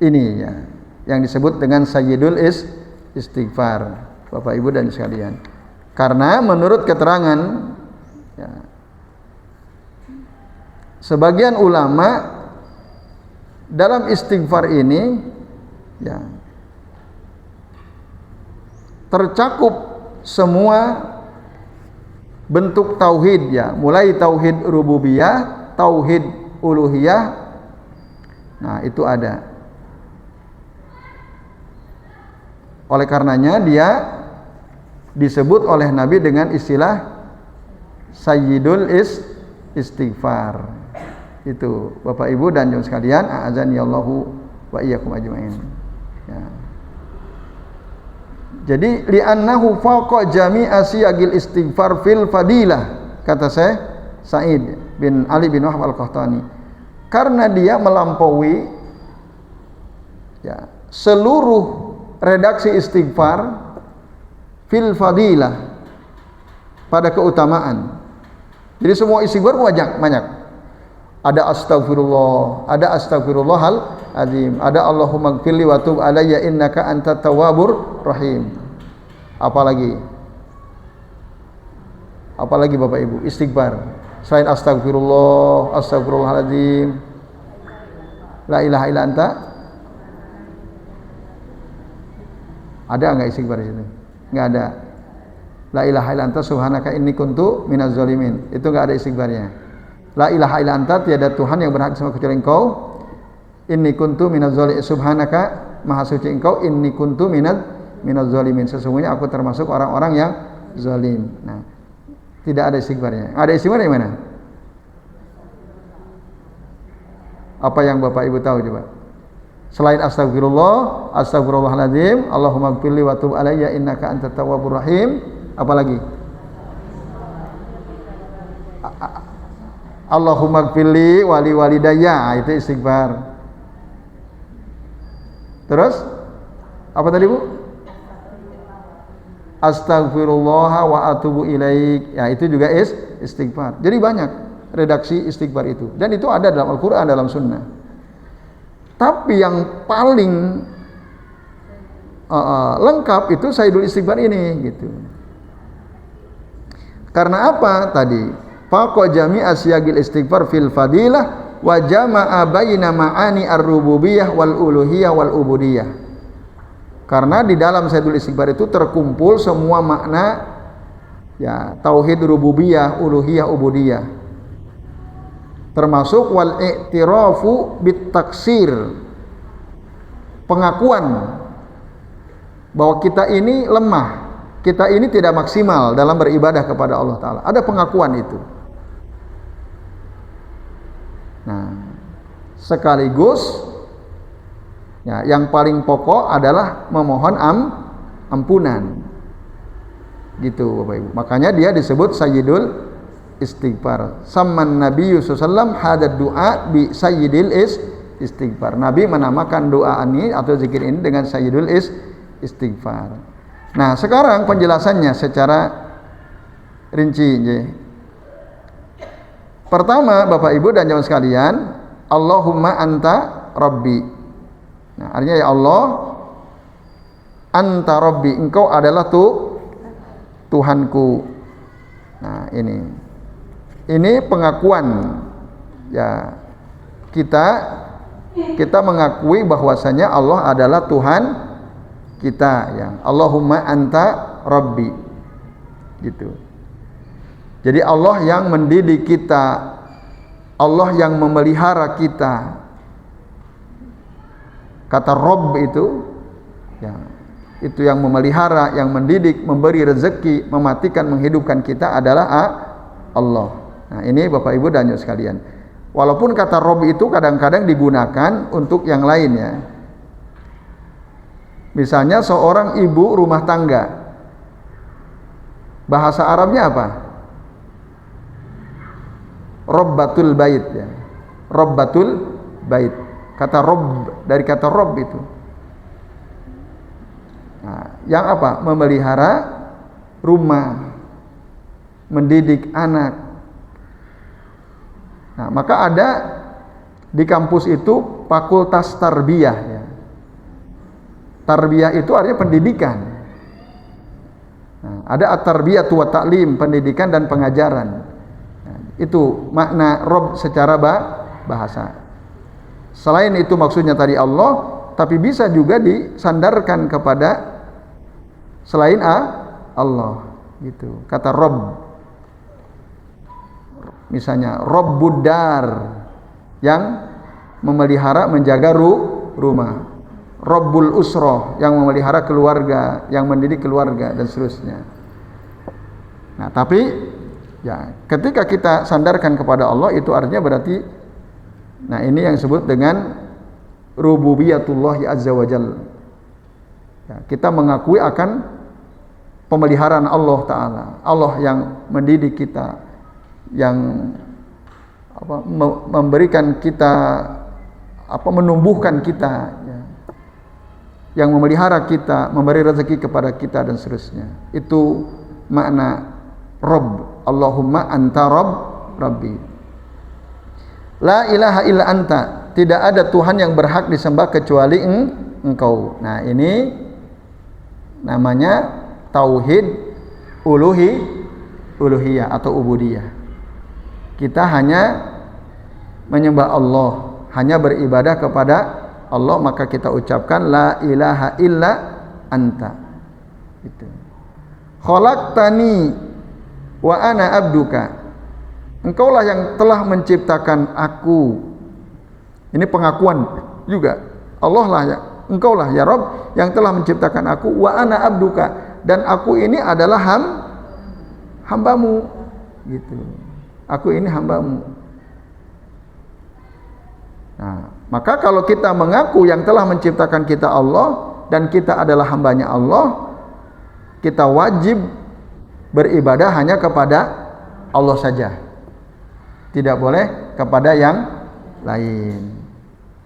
ini ya, yang disebut dengan sayyidul istighfar, Bapak Ibu dan sekalian. Karena menurut keterangan ya, sebagian ulama dalam istighfar ini ya tercakup semua bentuk tauhid ya, mulai tauhid rububiyah, tauhid uluhiyah. Nah, itu ada. Oleh karenanya dia disebut oleh Nabi dengan istilah Sayyidul Istighfar. Itu Bapak Ibu dan jemaah sekalian, a'adzanillahu wa iyyakum ajmain. Ya. Jadi li'annahu faqa jami'a siyagil istighfar fil fadilah, kata saya Sa'id bin Ali bin Wahab Al-Qahtani. Karena dia melampaui ya, seluruh redaksi istighfar fil fadilah, pada keutamaan. Jadi semua istighfar banyak. Ada astagfirullah, ada astagfirullahal azim, ada Allahumma gfirli wa tub alayya innaka antat tawwabur rahim. Apalagi Bapak Ibu istighfar selain astagfirullah, astagfirullahaladzim, la ilaha illa anta. Ada enggak istighfar di situ? Enggak ada. La ilaha illa anta subhanaka inni kuntu minaz zalimin. Itu enggak ada istighfarnya. La ilaha illa anta, tiada Tuhan yang berhak disembah kecuali Engkau. Inni kuntu minaz zalimin, subhanaka, maha suci Engkau, inni kuntu minaz zalimin, sesungguhnya aku termasuk orang-orang yang zalim. Nah, tidak ada istighfarnya. Ada istighfar di mana? Apa yang Bapak Ibu tahu coba? Selain astagfirullah, astagfirullahaladzim, Allahumma gfirli wa tub alayya innaka antat tawwabur rahim. Apalagi? Allahumma gfirli wali walidayya, itu istighfar. Terus apa tadi Bu? Astaghfirullah wa atubu ilaik. Ya, itu juga istighfar. Jadi banyak redaksi istighfar itu. Dan itu ada dalam Al-Qur'an, dalam sunnah. Tapi yang paling lengkap itu Sayyidul Istighfar ini gitu. Karena apa tadi? Faqa jami'a siyagil istighfar fil fadilah wa jama'a baina ma'ani ar-rububiyah wal uluhiyah wal ubudiyah. Karena di dalam Sayyidul Istighfar itu terkumpul semua makna ya, tauhid rububiyah, uluhiyah, ubudiyah. Termasuk wal i'tirafu bit taksir. Pengakuan bahwa kita ini lemah, kita ini tidak maksimal dalam beribadah kepada Allah Ta'ala. Ada pengakuan itu. Nah, sekaligus ya, yang paling pokok adalah memohon ampunan. Gitu Bapak Ibu. Makanya dia disebut Sayyidul Istighfar. Samman Nabi sallallahu hadad du'a bi Sayyidil Istighfar. Nabi menamakan doa ini atau zikir ini dengan Sayyidul Istighfar. Nah, sekarang penjelasannya secara rinci. Pertama, Bapak Ibu dan jemaah sekalian, Allahumma anta rabbi. Nah, artinya ya Allah, anta rabbi, engkau adalah Tuhanku. Nah, ini pengakuan ya, kita mengakui bahwasanya Allah adalah Tuhan kita ya. Allahumma anta rabbi. Gitu. Jadi Allah yang mendidik kita, Allah yang memelihara kita. Kata Rabb itu ya, itu yang memelihara, yang mendidik, memberi rezeki, mematikan, menghidupkan kita adalah Allah. Nah, ini Bapak Ibu dan jemaah sekalian. Walaupun kata Rabb itu kadang-kadang digunakan untuk yang lainnya. Misalnya seorang ibu rumah tangga. Bahasa Arabnya apa? Rabbatul bait ya. Rabbatul bait. Kata Rabb, dari kata Rabb itu. Nah, yang apa? Memelihara rumah, mendidik anak. Nah, maka ada di kampus itu fakultas tarbiyah ya. Tarbiyah itu artinya pendidikan. Nah, ada at-tarbiyatu wa ta'lim, pendidikan dan pengajaran. Nah, Itu makna Rabb secara bahasa. Selain itu maksudnya tadi Allah, tapi bisa juga disandarkan kepada selain Allah gitu. Kata Rabb, misalnya Rabbud Dar, yang memelihara menjaga rumah. Rabbul Usrah, yang memelihara keluarga, yang mendidik keluarga, dan seterusnya. Nah, tapi ya ketika kita sandarkan kepada Allah, itu artinya berarti, nah ini yang disebut dengan rububiyatullah azza wa jalla. Ya, kita mengakui akan pemeliharaan Allah Ta'ala. Allah yang mendidik kita, yang memberikan kita, menumbuhkan kita, ya, yang memelihara kita, memberi rezeki kepada kita, dan seterusnya. Itu makna Rabb. Allahumma anta Rabbi. La ilaha illa anta, tidak ada Tuhan yang berhak disembah kecuali Engkau. Nah, ini namanya tauhid uluhiyah atau ubudiyah. Kita hanya menyembah Allah, hanya beribadah kepada Allah, maka kita ucapkan la ilaha illa anta. Itu. Khalaqtani wa ana abduka. Engkaulah yang telah menciptakan aku. Ini pengakuan juga. Allah lah ya, Engkaulah ya Rabb yang telah menciptakan aku, wa ana abduka, dan aku ini adalah hambamu gitu. Aku ini hambamu. Nah, maka kalau kita mengaku yang telah menciptakan kita Allah dan kita adalah hambanya Allah, kita wajib beribadah hanya kepada Allah saja. Tidak boleh kepada yang lain.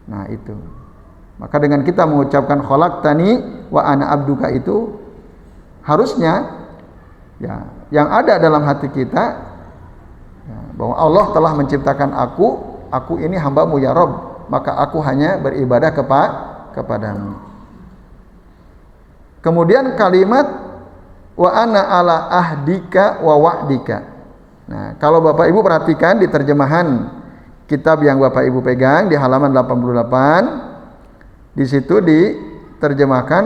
Nah, itu. Maka dengan kita mengucapkan khalaqtani wa ana abduka, itu harusnya ya yang ada dalam hati kita ya, bahwa Allah telah menciptakan aku ini hambamu ya Rabb, maka aku hanya beribadah kepadamu. Kemudian kalimat wa ana ala ahdika wa wa'dika. Nah, kalau Bapak Ibu perhatikan di terjemahan kitab yang Bapak Ibu pegang di halaman 88, di situ diterjemahkan,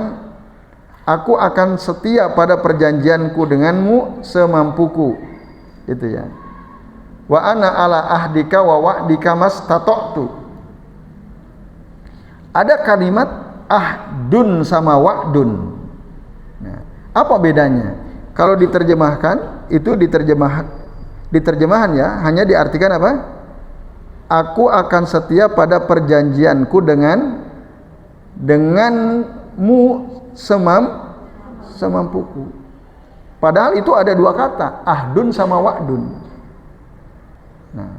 aku akan setia pada perjanjianku denganmu semampuku. Itu ya. Wa ana ala ahdika wa wa'dika mastata'tu. Ada kalimat ahdun sama wa'dun. Nah, apa bedanya? Kalau diterjemahkan, itu diterjemahan ya, hanya diartikan apa? Aku akan setia pada perjanjianku denganmu semampuku. Padahal itu ada dua kata, ahdun sama wa'dun. Nah,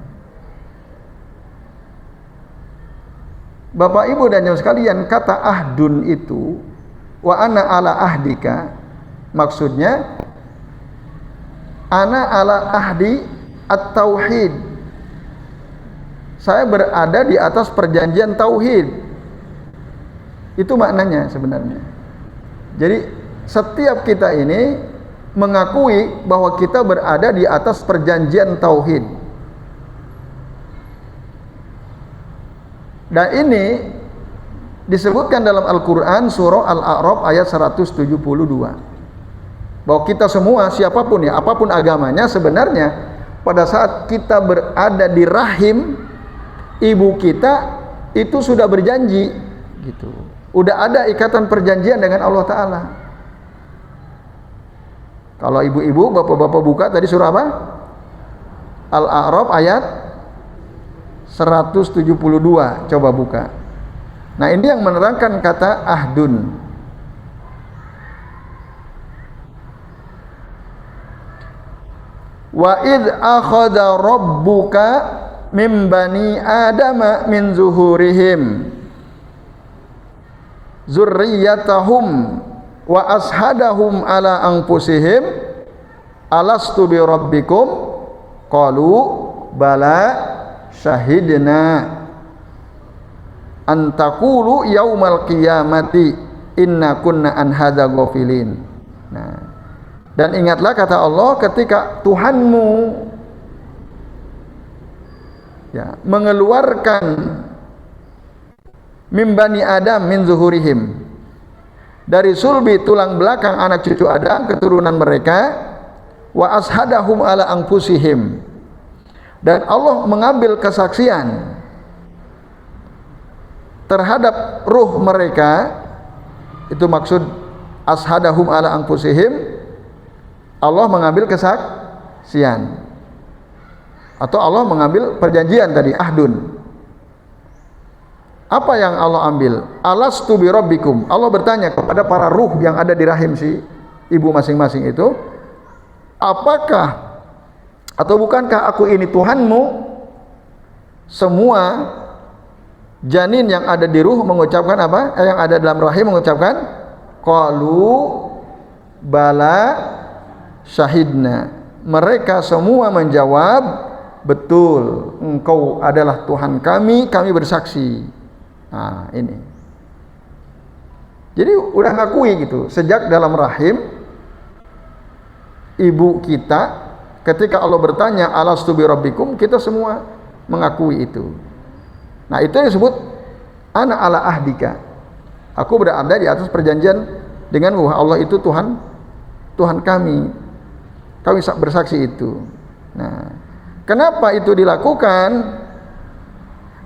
Bapak Ibu dan Jemaah sekalian, kata ahdun itu wa ana ala ahdika, maksudnya ana ala ahdi at-tauhid. Saya berada di atas perjanjian tauhid. Itu maknanya sebenarnya. Jadi setiap kita ini mengakui bahwa kita berada di atas perjanjian tauhid. Dan ini disebutkan dalam Al-Quran surah Al-A'raf ayat 172. Bahwa kita semua, siapapun ya, apapun agamanya, sebenarnya pada saat kita berada di rahim ibu kita itu sudah berjanji gitu. Udah ada ikatan perjanjian dengan Allah Ta'ala. Kalau ibu-ibu, bapak-bapak buka tadi surah apa? Al-A'raf ayat 172, coba buka. Nah, ini yang menerangkan kata ahdun. Wa id akhadha rabbuka min bani adama min zuhurihim zurriyatahum wa ashadahum ala anfusihim alastu bi rabbikum qalu bala syahidna an taqulu yaumal qiyamati inna kunna an hadza ghafilin. Nah, dan ingatlah kata Allah, ketika Tuhanmu ya, mengeluarkan min bani Adam min zuhurihim, dari sulbi tulang belakang anak cucu Adam keturunan mereka, wa ashadahum ala anfusihim, dan Allah mengambil kesaksian terhadap ruh mereka. Itu maksud ashadahum ala anfusihim, Allah mengambil kesaksian, atau Allah mengambil perjanjian tadi, ahdun. Apa yang Allah ambil? Alastu bi rabbikum. Allah bertanya kepada para ruh yang ada di rahim si ibu masing-masing itu, apakah atau bukankah aku ini Tuhanmu? Semua janin yang ada di ruh mengucapkan apa? Yang ada dalam rahim mengucapkan qalu bala syahidna. Mereka semua menjawab, betul, engkau adalah Tuhan kami, kami bersaksi. Nah, ini. Jadi udah ngakui gitu. Sejak dalam rahim ibu kita, ketika Allah bertanya alastu bi rabbikum, kita semua mengakui itu. Nah, itu yang disebut ana ala ahdika. Aku berada di atas perjanjian dengan bahwa Allah itu Tuhan kami. Kami bersaksi itu. Nah, kenapa itu dilakukan?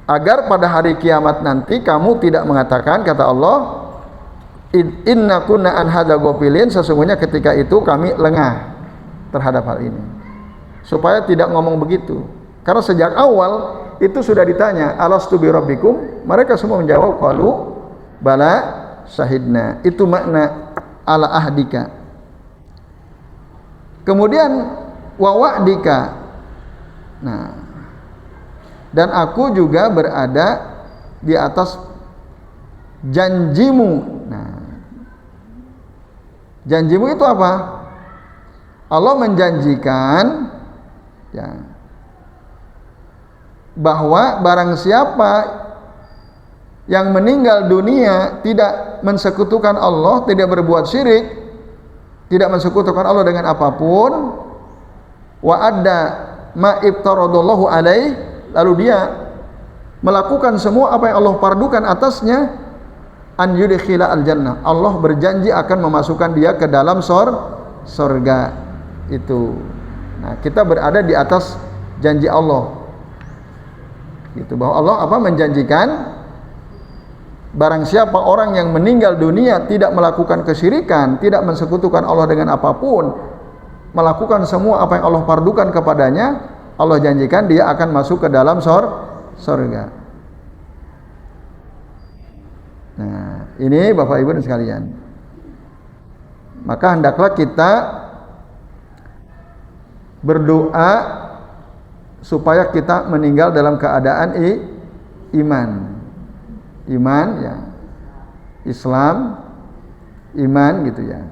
Agar pada hari kiamat nanti kamu tidak mengatakan, kata Allah, inna kunna an hadza ghafilin, sesungguhnya ketika itu kami lengah terhadap hal ini. Supaya tidak ngomong begitu. Karena sejak awal itu sudah ditanya, alastu bi rabbikum, mereka semua menjawab qalu bala syahidna. Itu makna ala ahdika. Kemudian wa wa'dika. Nah, dan aku juga berada di atas janjimu. Nah, janjimu itu apa? Allah menjanjikan ya, bahwa barang siapa yang meninggal dunia tidak mensekutukan Allah, tidak berbuat syirik, tidak mensekutukan Allah dengan apapun, wa adda ma iftaradallahu alaihi, lalu dia melakukan semua apa yang Allah pardukan atasnya, an yudkhila al-jannah, Allah berjanji akan memasukkan dia ke dalam surga itu. Nah, kita berada di atas janji Allah. Gitu, bahwa Allah apa menjanjikan barang siapa orang yang meninggal dunia tidak melakukan kesyirikan, tidak mensekutukan Allah dengan apapun, melakukan semua apa yang Allah pardukan kepadanya, Allah janjikan dia akan masuk ke dalam surga. Nah, ini Bapak Ibu dan sekalian. Maka hendaklah kita berdoa supaya kita meninggal dalam keadaan iman. Iman ya. Islam, iman gitu ya.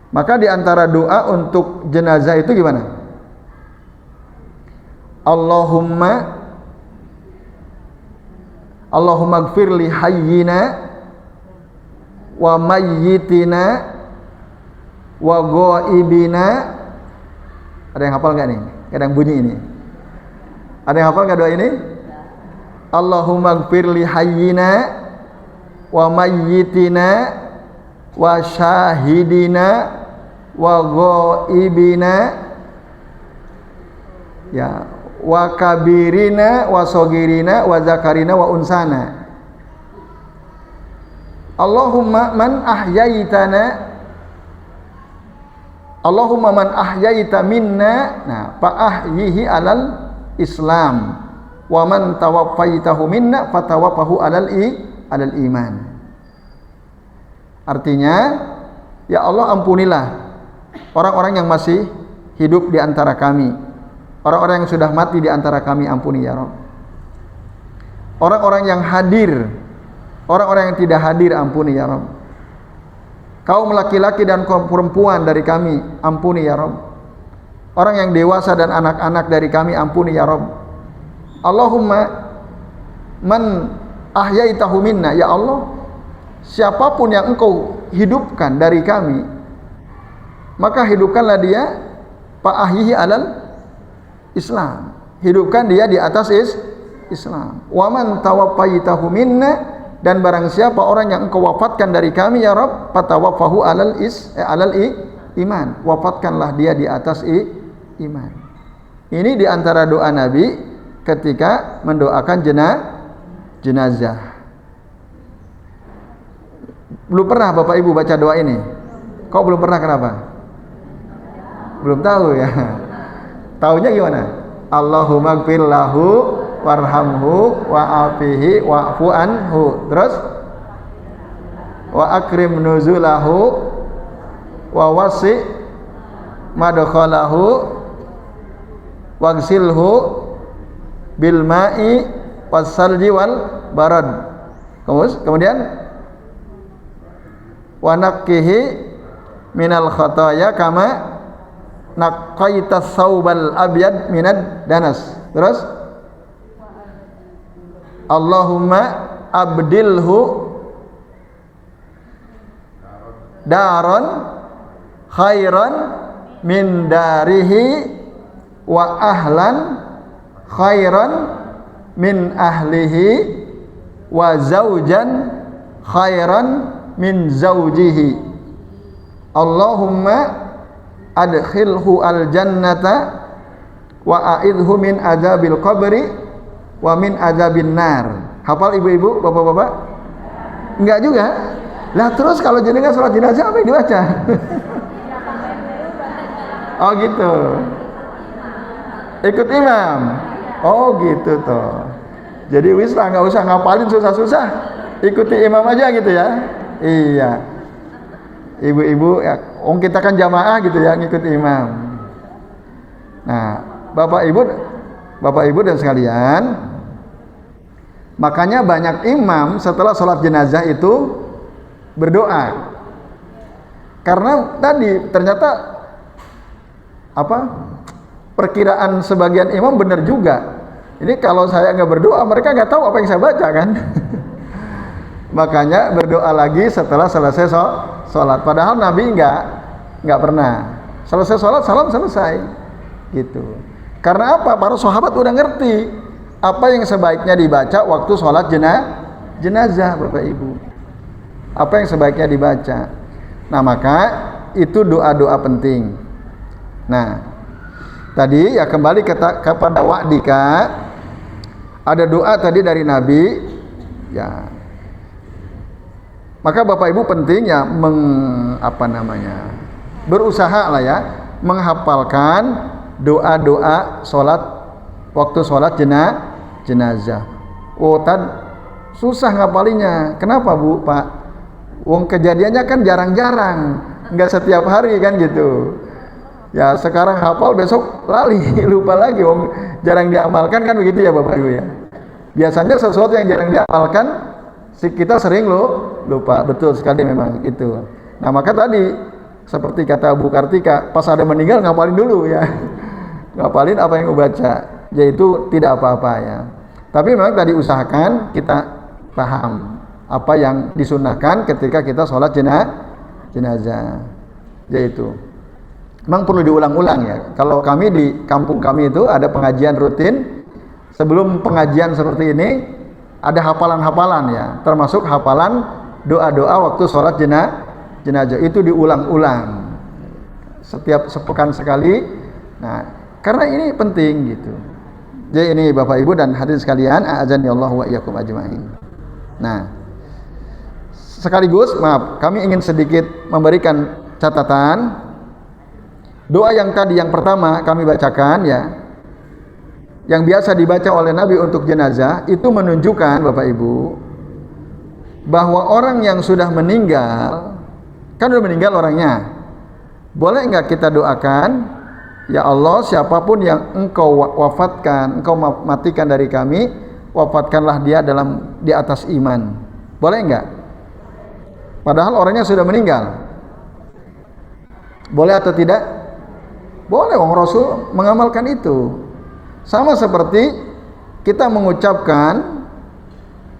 Maka di antara doa untuk jenazah itu gimana? Allahumma gfir li hayyina wa mayyitina wa ghaibina. Ada yang hafal enggak nih? Kadang bunyi ini. Ada yang hafal enggak doa ini? Allahumma gfir li hayyina wa mayyitina wa syahidina wa ghaibina ya, wa kabirina wa sogirina wa zakarina wa unsana. Allahumma man ahyaita minna, nah fa ahyihi alal Islam, wa man tawaffaitahu minna fatawaffahu alal iman. Artinya, ya Allah ampunilah orang-orang yang masih hidup di antara kami. Orang-orang yang sudah mati di antara kami ampuni ya Rabb. Orang-orang yang hadir, orang-orang yang tidak hadir ampuni ya Rabb. Kaum laki-laki dan kaum perempuan dari kami ampuni ya Rabb. Orang yang dewasa dan anak-anak dari kami ampuni ya Rabb. Allahumma man ahyaitahu minna, ya Allah, siapapun yang engkau hidupkan dari kami, maka hidupkanlah dia fa ahyihi alal Islam, hidupkan dia di atas Islam. Wa man tawaffaitahu minna, dan barang siapa orang yang engkau wafatkan dari kami ya Rabb, fatawaffahu alal iman, wafatkanlah dia di atas iman. Ini di antara doa Nabi ketika mendoakan jenazah. Belum pernah Bapak Ibu baca doa ini? Kok belum pernah, kenapa? Belum tahu ya. Taunya gimana? Allahumma gfir lahu warhamhu wa'afihi wa'fu anhu. Terus wa akrim nuzulahu wa wasi madkhalahu wagsilhu bil ma'i wassalji wal barad. Kemudian wa naqqihi minal khataya kama naqqaitas saubal abyad minad danas. Terus Allahumma abdilhu daron khairan min darihi wa ahlan khairan min ahlihi wa zaujan khairan min zaujihi. Allahumma adkhilhu al jannata wa a'idhu min adzabil qabri wa min adzabin nar. Hafal ibu-ibu, bapak-bapak? Enggak juga. Lah terus kalau jenengan salat jenazah apa yang dibaca? Oh gitu. Ikut imam. Oh gitu toh. Jadi wis lah, enggak usah ngapalin susah-susah. Ikuti imam aja gitu ya. Iya. Ibu-ibu ya, kita kan jamaah gitu ya, ngikut imam. Nah, Bapak Ibu dan sekalian, makanya banyak imam setelah sholat jenazah itu berdoa. Karena tadi ternyata perkiraan sebagian imam benar juga. Ini kalau saya nggak berdoa, mereka nggak tahu apa yang saya baca kan. Makanya berdoa lagi setelah selesai sholat. Padahal Nabi nggak pernah selesai sholat salam selesai gitu. Karena apa? Para sahabat udah ngerti apa yang sebaiknya dibaca waktu sholat jenazah, Bapak Ibu. Apa yang sebaiknya dibaca. Nah maka itu doa-doa penting. Nah tadi ya kembali kepada wa'dika, ada doa tadi dari Nabi ya. Maka Bapak Ibu penting ya berusaha lah ya menghafalkan doa-doa waktu sholat jenazah. Oh susah ngapalinya. Kenapa Bu, Pak? Wong kejadiannya kan jarang-jarang, nggak setiap hari kan gitu. Ya sekarang hafal, besok lali, lupa lagi. Wong jarang diamalkan kan begitu ya Bapak Ibu ya. Biasanya sesuatu yang jarang diamalkan kita sering lupa. Betul sekali memang itu. Nah maka tadi seperti kata Bu Kartika, pas ada meninggal ngapalin dulu ya. Ngapalin apa yang baca, yaitu tidak apa-apa ya. Tapi memang tadi usahakan kita paham apa yang disunahkan ketika kita sholat jenazah, yaitu memang perlu diulang-ulang ya. Kalau kami di kampung kami itu ada pengajian rutin. Sebelum pengajian seperti ini ada hafalan-hafalan ya, termasuk hafalan doa-doa waktu sholat jenazah itu diulang-ulang setiap sepekan sekali. Nah, karena ini penting gitu. Jadi ini Bapak Ibu dan hadirin sekalian, a'adzanillahu wa iyyakum ajmain. Nah, sekaligus kami ingin sedikit memberikan catatan. Doa yang tadi yang pertama kami bacakan ya, yang biasa dibaca oleh Nabi untuk jenazah, itu menunjukkan Bapak Ibu bahwa orang yang sudah meninggal, kan sudah meninggal orangnya, boleh nggak kita doakan, ya Allah siapapun yang engkau wafatkan, engkau matikan dari kami, wafatkanlah dia di atas iman. Boleh nggak? Padahal orangnya sudah meninggal. Boleh atau tidak? Boleh, wong Rasul mengamalkan itu. Sama seperti kita mengucapkan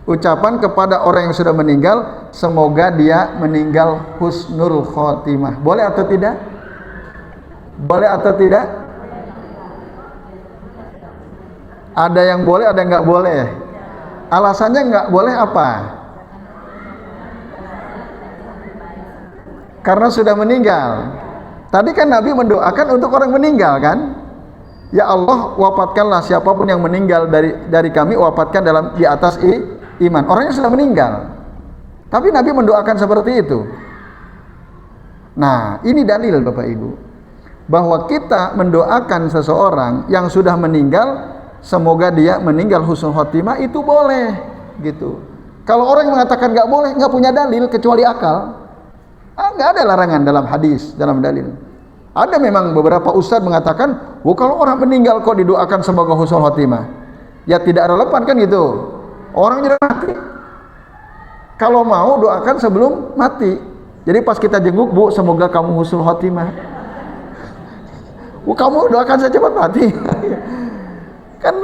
ucapan kepada orang yang sudah meninggal, semoga dia meninggal husnul khotimah. Boleh atau tidak? Boleh atau tidak? Ada yang boleh, ada yang nggak boleh. Alasannya nggak boleh apa? Karena sudah meninggal. Tadi kan Nabi mendoakan untuk orang meninggal kan? Ya Allah, wafatkanlah siapapun yang meninggal dari kami, wafatkan di atas iman. Orangnya sudah meninggal. Tapi Nabi mendoakan seperti itu. Nah, ini dalil Bapak Ibu bahwa kita mendoakan seseorang yang sudah meninggal, semoga dia meninggal husnul khotimah, itu boleh gitu. Kalau orang yang mengatakan nggak boleh, nggak punya dalil kecuali akal. Nggak ada larangan dalam hadis, dalam dalil. Ada memang beberapa ustadz mengatakan, kalau orang meninggal kok didoakan semoga husnul khotimah. Ya tidak relevan kan gitu. Orang sudah mati. Kalau mau doakan sebelum mati. Jadi pas kita jenguk, Bu, semoga kamu husnul khotimah. Kamu doakan saya cepat mati. Kan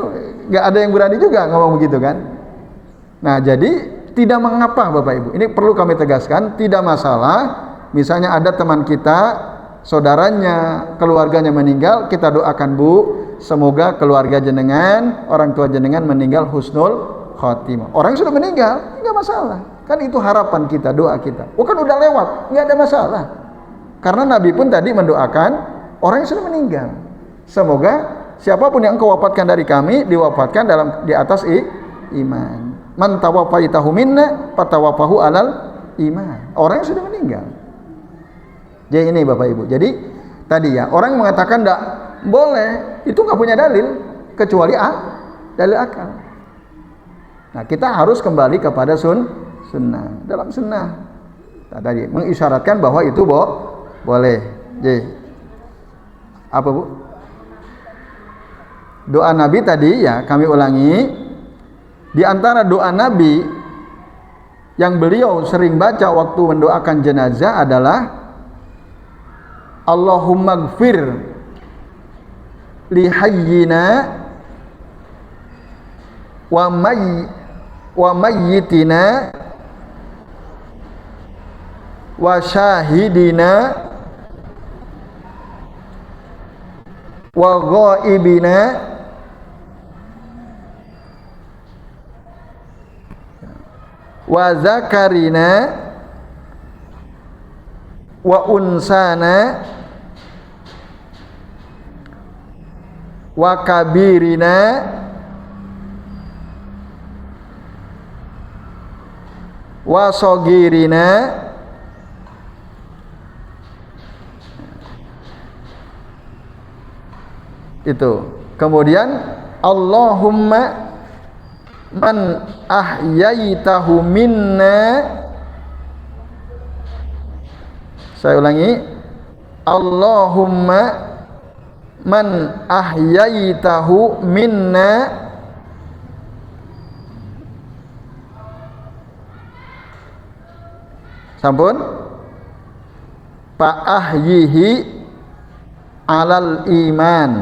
nggak ada yang berani juga ngomong begitu kan. Nah, jadi tidak mengapa Bapak Ibu. Ini perlu kami tegaskan, tidak masalah. Misalnya ada teman kita, saudaranya, keluarganya meninggal, kita doakan, Bu, semoga keluarga jenengan, orang tua jenengan meninggal husnul khotimah. Orang yang sudah meninggal, nggak masalah. Kan itu harapan kita, doa kita. Kan udah lewat, nggak ada masalah. Karena Nabi pun tadi mendoakan orang yang sudah meninggal. Semoga siapapun yang engkau wafatkan dari kami, diwafatkan di atas iman. Man tawafaitahu minna fatawafahu alal iman. Orang yang sudah meninggal. Jadi ini Bapak Ibu. Jadi tadi ya, orang mengatakan enggak boleh, itu enggak punya dalil kecuali dalil akal. Nah, kita harus kembali kepada sunnah. Dalam sunnah tadi mengisyaratkan bahwa itu boleh. Jadi apa, Bu? Doa Nabi tadi ya, kami ulangi. Di antara doa Nabi yang beliau sering baca waktu mendoakan jenazah adalah Allahumma gfir li hayyina wa mayyitina wa syahidina wa ghaibina wa zakarina wa unsana wa kabirina wa sogirina itu. Kemudian Allahumma man ahyaitahu minna, saya ulangi, Allahumma man ahyaitahu minna sampun fa ahyihi alal iman.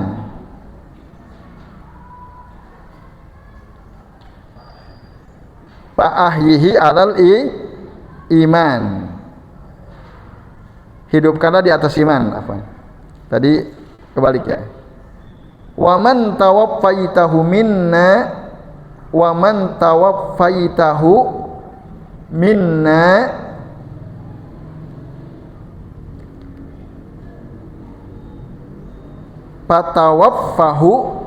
Fa ahyihi alal iman. Hidupkanlah di atas iman. Apa? Tadi kebalik ya. Wa man tawaffaitahu minna wa man tawaffaitahu minna patawaffahu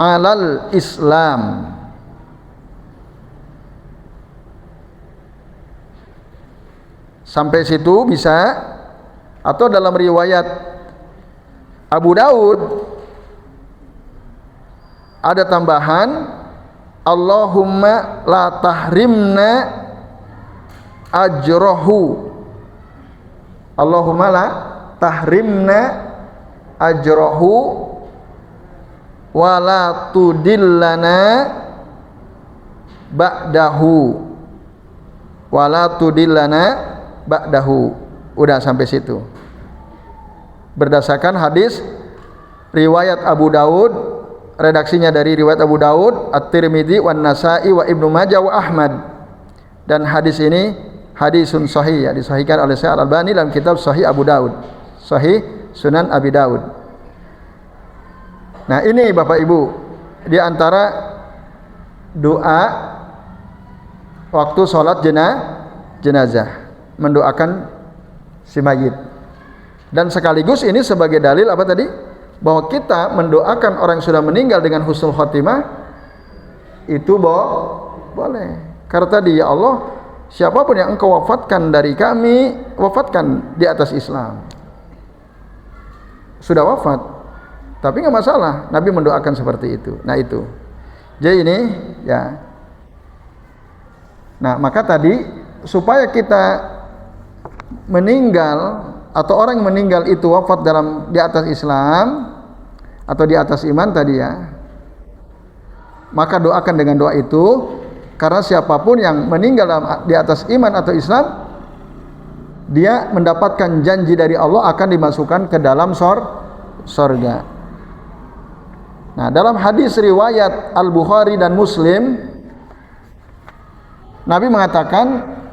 alal Islam. Sampai situ bisa. Atau dalam riwayat Abu Daud ada tambahan, Allahumma la tahrimna ajrahu. Allahumma la tahrimna ajrahu wa la tudillana ba'dahu. Wa la tudillana ba'dahu. Udah sampai situ. Berdasarkan hadis riwayat Abu Daud, redaksinya dari riwayat Abu Daud, At-Tirmidzi, wan Nasa'i, wa Ibnu Majah, wa Ahmad. Dan hadis ini hadisun sahih, ya, disahihkan oleh Syekh Al-Albani dalam kitab Sahih Abu Daud, Sahih Sunan Abi Daud. Nah, ini Bapak Ibu, di antara doa waktu sholat jenazah, mendoakan si mayit. Dan sekaligus ini sebagai dalil apa tadi? Bahwa kita mendoakan orang yang sudah meninggal dengan husnul khotimah itu boleh. Karena tadi, ya Allah, siapapun yang engkau wafatkan dari kami, wafatkan di atas Islam. Sudah wafat, tapi nggak masalah, Nabi mendoakan seperti itu. Nah itu, jadi ini ya. Nah maka tadi supaya kita meninggal atau orang yang meninggal itu wafat di atas Islam atau di atas iman tadi ya, maka doakan dengan doa itu, karena siapapun yang meninggal di atas iman atau Islam, dia mendapatkan janji dari Allah akan dimasukkan ke dalam surga. Nah, dalam hadis riwayat Al-Bukhari dan Muslim, Nabi mengatakan,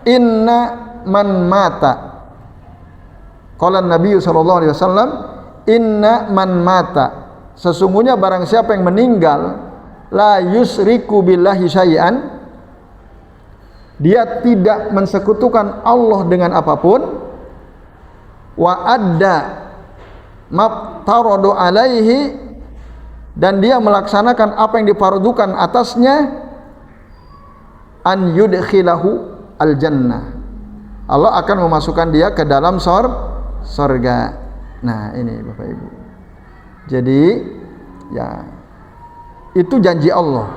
inna man mata, qala Nabi sallallahu alaihi wasallam, inna man mata, sesungguhnya barang siapa yang meninggal la yusriku billahi syai'an, dia tidak mensekutukan Allah dengan apapun, wa adda maftaradu alaihi, dan dia melaksanakan apa yang difardukan atasnya, an yudkhilahu al jannah, Allah akan memasukkan dia ke dalam surga. Nah ini Bapak Ibu, jadi ya itu janji Allah,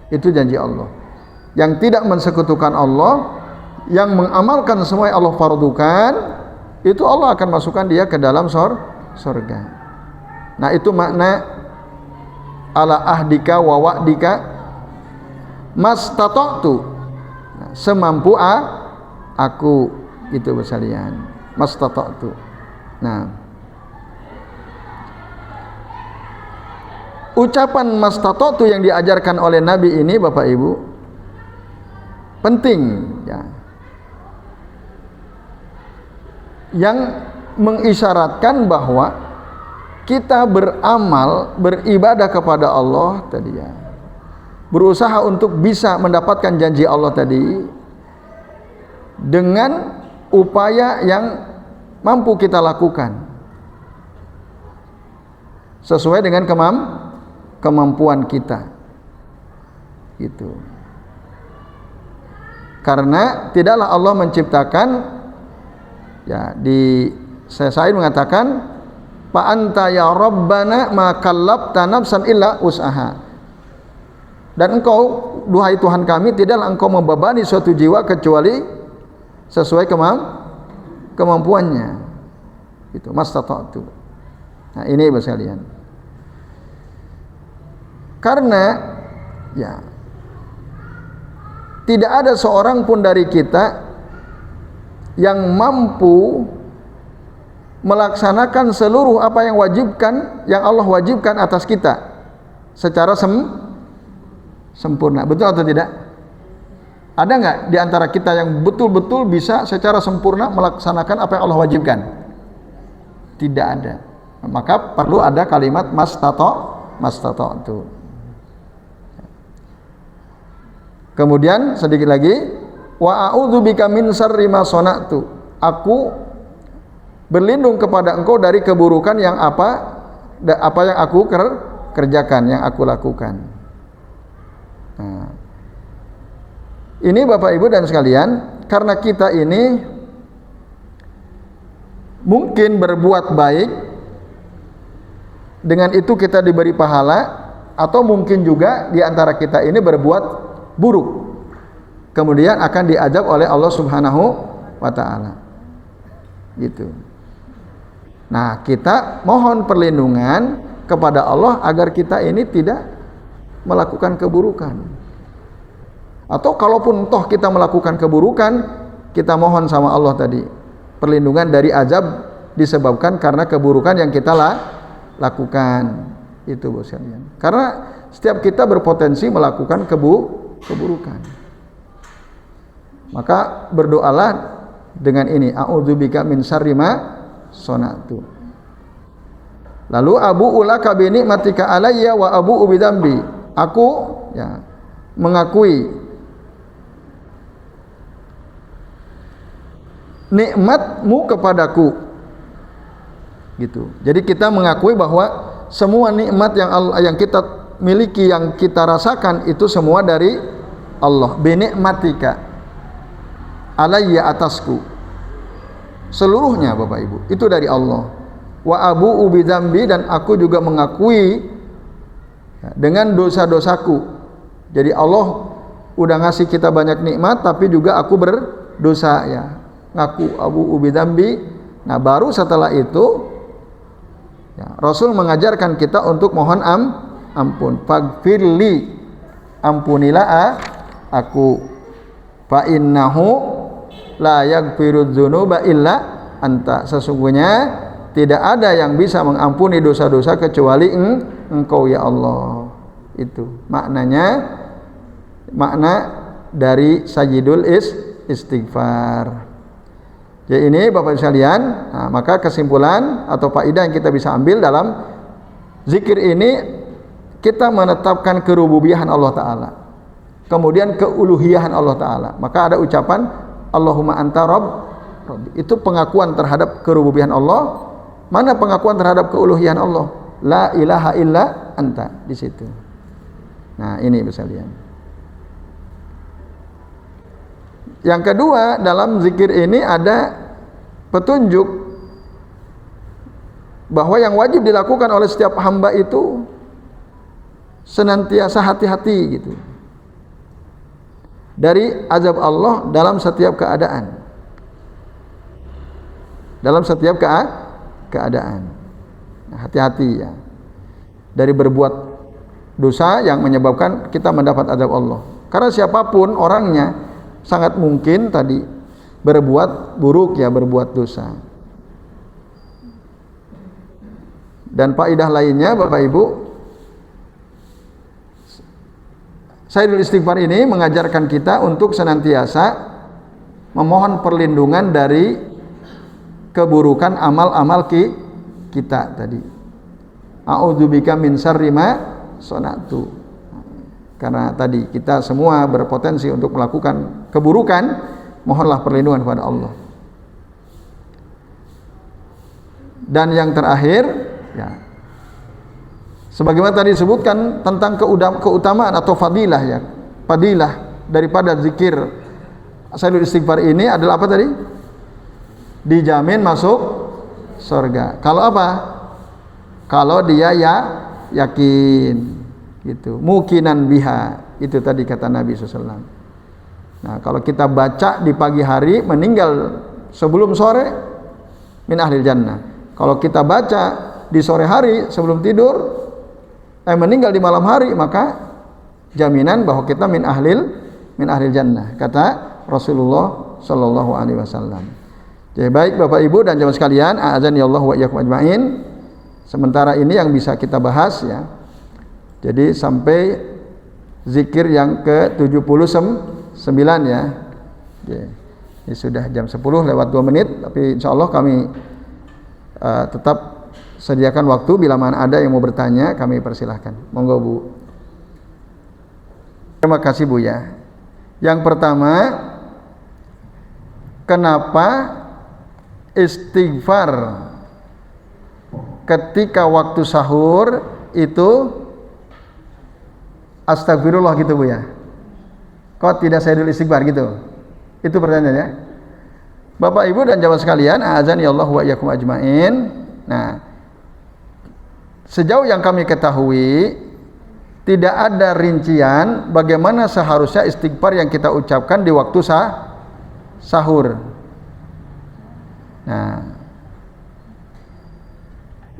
itu janji Allah. Yang tidak mensekutukan Allah, yang mengamalkan semua yang Allah fardukan, itu Allah akan masukkan dia ke dalam surga. Nah itu makna ala ahdika wa wa'dika mastata'tu, nah, semampu aku, itu bersalian mastata'tu. Nah ucapan mastata'tu yang diajarkan oleh Nabi ini Bapak Ibu penting ya, yang mengisyaratkan bahwa kita beramal, beribadah kepada Allah tadi ya, berusaha untuk bisa mendapatkan janji Allah tadi dengan upaya yang mampu kita lakukan sesuai dengan kemampuan kita gitu. Karena tidaklah Allah menciptakan ya, di Sa'id mengatakan, fa anta ya rabbana ma kallabta nafsan illa usaha, dan engkau duhai Tuhan kami, tidaklah engkau membebani suatu jiwa kecuali sesuai kemampuannya, itu mastata'tu. Nah ini Bapak sekalian, karena ya tidak ada seorang pun dari kita yang mampu melaksanakan seluruh apa yang Allah wajibkan atas kita secara sempurna. Betul atau tidak? Ada nggak di antara kita yang betul-betul bisa secara sempurna melaksanakan apa yang Allah wajibkan? Tidak ada. Maka perlu ada kalimat mastata'tu. Kemudian sedikit lagi, wa a'udzubika min syarri ma sana'tu, aku berlindung kepada engkau dari keburukan yang apa yang aku kerjakan, yang aku lakukan. Nah, ini Bapak Ibu dan sekalian, karena kita ini mungkin berbuat baik, dengan itu kita diberi pahala, atau mungkin juga di antara kita ini berbuat buruk, kemudian akan diazab oleh Allah Subhanahu wa ta'ala gitu. Nah kita mohon perlindungan kepada Allah agar kita ini tidak melakukan keburukan, atau kalaupun toh kita melakukan keburukan, kita mohon sama Allah tadi perlindungan dari azab disebabkan karena keburukan yang kita lakukan itu Bos sekalian. Karena setiap kita berpotensi melakukan keburukan. Maka berdoalah dengan ini, a'udzubika min syarri ma sana'tu. Lalu abu ulaka bi nikmatika alayya wa abu ubidzambi. Aku ya mengakui nikmatmu kepadaku. Gitu. Jadi kita mengakui bahwa semua nikmat yang kita miliki, yang kita rasakan itu semua dari Allah. Bi nikmatika alayya atasku. Seluruhnya Bapak Ibu itu dari Allah. Wa abu ubidzambi, dan aku juga mengakui dengan dosa-dosaku. Jadi Allah udah ngasih kita banyak nikmat, tapi juga aku berdosa ya. Ngaku abu ubidzambi. Nah, baru setelah itu ya, Rasul mengajarkan kita untuk mohon ampun. Faghfirli, ampunilah aku. Fa innahu la yaghfirudz dzunuba illa anta. Sesungguhnya tidak ada yang bisa mengampuni dosa-dosa kecuali Engkau ya Allah. Itu maknanya, makna dari sajidul istighfar. Jadi ini Bapak sekalian, nah, maka kesimpulan atau faedah yang kita bisa ambil dalam zikir ini, kita menetapkan kerububiyahan Allah Ta'ala, kemudian keuluhiyahan Allah Ta'ala. Maka ada ucapan Allahumma anta rabb. Itu pengakuan terhadap kerububiyahan Allah. Mana pengakuan terhadap keuluhiyahan Allah? La ilaha illa anta, di situ. Nah, ini sekalian. Yang kedua, dalam zikir ini ada petunjuk bahwa yang wajib dilakukan oleh setiap hamba itu senantiasa hati-hati gitu dari azab Allah dalam setiap keadaan. Dalam setiap keadaan. Nah, hati-hati ya dari berbuat dosa yang menyebabkan kita mendapat azab Allah. Karena siapapun orangnya sangat mungkin tadi berbuat buruk ya, berbuat dosa. Dan faedah lainnya Bapak Ibu, Sayyidul Istighfar ini mengajarkan kita untuk senantiasa memohon perlindungan dari keburukan amal-amal kita tadi. A'udzubika min syarri ma sana'tu. Karena tadi kita semua berpotensi untuk melakukan keburukan, mohonlah perlindungan kepada Allah. Dan yang terakhir, ya, sebagaimana tadi disebutkan tentang keutamaan atau fadilah ya, fadilah daripada zikir Sayyidul Istighfar ini adalah apa tadi? Dijamin masuk surga. Kalau apa? Kalau dia ya yakin gitu, mukinan biha, itu tadi kata Nabi SAW. Nah, kalau kita baca di pagi hari, meninggal sebelum sore, min ahlil jannah. Kalau kita baca di sore hari sebelum tidur, meninggal di malam hari, maka jaminan bahwa kita min ahlil jannah, kata Rasulullah Sallallahu Alaihi Wasallam. Jadi baik Bapak Ibu dan jamaah sekalian, a'adzani Allah wa iyyakum ajmain. Sementara ini yang bisa kita bahas ya. Jadi sampai zikir yang ke-79 ya. Ini sudah jam 10 lewat 2 menit, tapi insya Allah kami tetap sediakan waktu bila mana ada yang mau bertanya, kami persilahkan. Monggo Bu. Terima kasih Bu ya. Yang pertama, kenapa istighfar ketika waktu sahur itu astagfirullah gitu Bu ya? Kok tidak Sayyidul Istighfar gitu? Itu pertanyaannya. Bapak Ibu dan jamaah sekalian, a'adzani Allah wa iyyakum ajmain. Nah, sejauh yang kami ketahui, tidak ada rincian bagaimana seharusnya istighfar yang kita ucapkan di waktu sahur. Nah,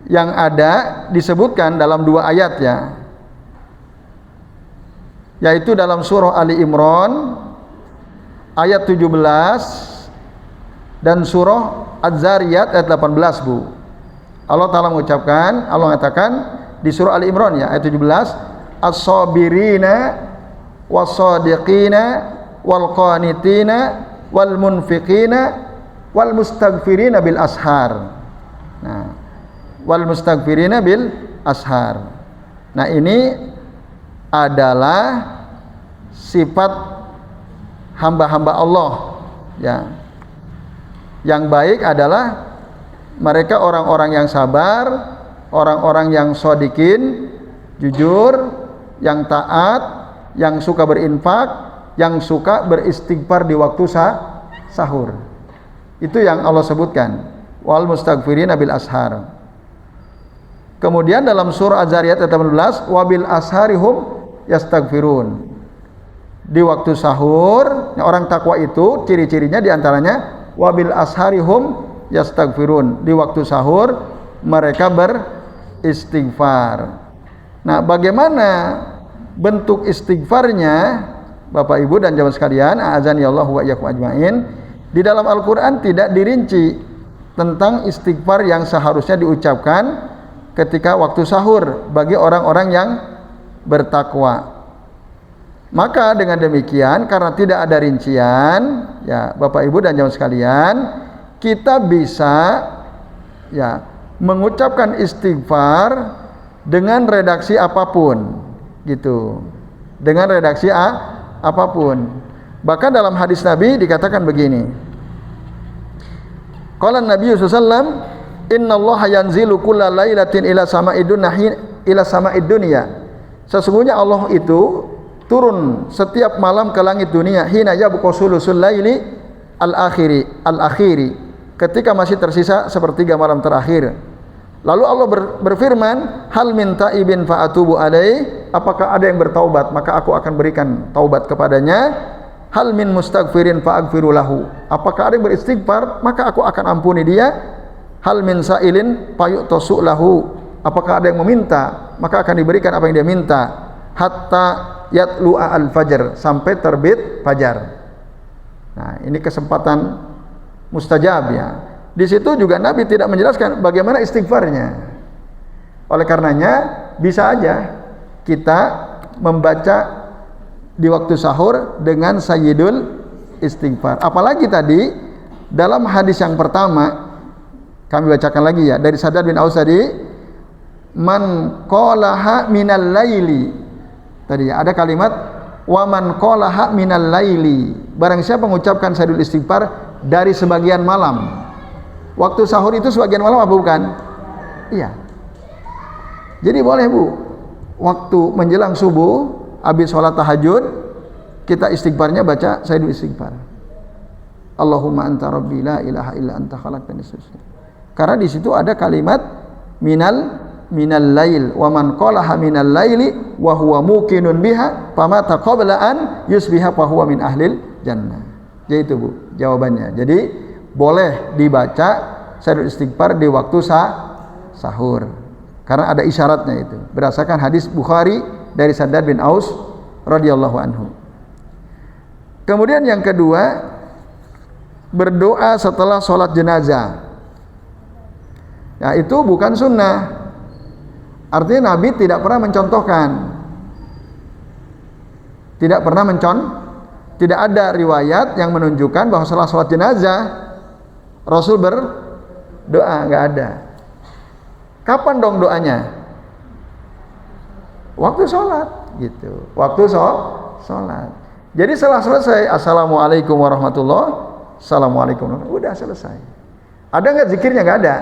yang ada disebutkan dalam 2 ayat ya, yaitu dalam surah Ali Imran ayat 17 dan surah Az-Zariyat ayat 18 Bu. Allah Ta'ala mengucapkan, Allah mengatakan di surah Ali Imran ya ayat 17, as-sabirina was-sadiqina wal-qanitina wal-munfiqina wal mustaghfirina bil ashar. Nah, wal mustaghfirina bil ashar. Nah, ini adalah sifat hamba-hamba Allah ya. Yang baik adalah mereka orang-orang yang sabar, orang-orang yang shodikin, jujur, yang taat, yang suka berinfak, yang suka beristighfar di waktu sahur. Itu yang Allah sebutkan, wal mustaghfirina bil ashar. Kemudian dalam surah Az-Zariyat ayat 18, wabil asharihum yastaghfirun. Di waktu sahur, orang takwa itu ciri-cirinya diantaranya wabil asharihum yastaghfirun. Di waktu sahur mereka beristighfar. Nah, bagaimana bentuk istighfarnya, Bapak Ibu dan jamaah sekalian, a'azani Allah wa iyyakum ajmain. Di dalam Al-Qur'an tidak dirinci tentang istighfar yang seharusnya diucapkan ketika waktu sahur bagi orang-orang yang bertakwa. Maka dengan demikian, karena tidak ada rincian, ya Bapak Ibu dan jamaah sekalian, kita bisa ya mengucapkan istighfar dengan redaksi apapun, gitu. Dengan redaksi apapun. Bahkan dalam hadis Nabi dikatakan begini. Qala Nabi sallallahu alaihi wasallam, "Innallaha yanzilu kulla lailatin ila sama'id dunya." Sesungguhnya Allah itu turun setiap malam ke langit dunia, hina yabqa sulusul laili al-akhiri, ketika masih tersisa sepertiga malam terakhir. Lalu Allah berfirman, hal min taibin fa atubu alaih, apakah ada yang bertaubat maka aku akan berikan taubat kepadanya. Hal min mustaghfirin fa aghfiru lahu, apakah ada yang beristighfar maka aku akan ampuni dia. Hal min sa'ilin fa yu'tasu lahu, apakah ada yang meminta maka akan diberikan apa yang dia minta. Hatta yatlu'a al-fajr, sampai terbit fajar. Nah, ini kesempatan mustajab ya. Di situ juga Nabi tidak menjelaskan bagaimana istighfarnya. Oleh karenanya bisa aja kita membaca di waktu sahur dengan sayyidul istighfar. Apalagi tadi dalam hadis yang pertama kami bacakan lagi ya, dari Shaddad bin Aus tadi, man qalaha minal laili. Tadi ya, ada kalimat wa man qalaha minal laili. Barang siapa mengucapkan sayyidul istighfar dari sebagian malam. Waktu sahur itu sebagian malam apa bukan? Iya. Jadi boleh Bu, waktu menjelang subuh, habis sholat tahajud, kita istighfarnya baca sayyidul istighfar. Allahumma anta rabbi la ilaha illa anta khalaqtani. Karena di situ ada kalimat minal lail, wa man qalaha minal laili wa huwa muqinun biha famata qabla an yusbiha fa huwa min ahlil jannah. Jadi itu Bu jawabannya. Jadi boleh dibaca sayyidul istighfar di waktu sahur. Karena ada isyaratnya itu. Berdasarkan hadis Bukhari dari Shaddad bin Aus radhiyallahu anhu. Kemudian yang kedua, berdoa setelah sholat jenazah. Ya, itu bukan sunnah. Artinya Nabi tidak pernah mencontohkan. Tidak ada riwayat yang menunjukkan bahwa setelah sholat jenazah Rasul berdoa, nggak ada. Kapan dong doanya? Waktu sholat, gitu. Waktu sholat. Jadi setelah selesai, assalamualaikum warahmatullahi, assalamualaikum, udah selesai. Ada nggak zikirnya? Nggak ada.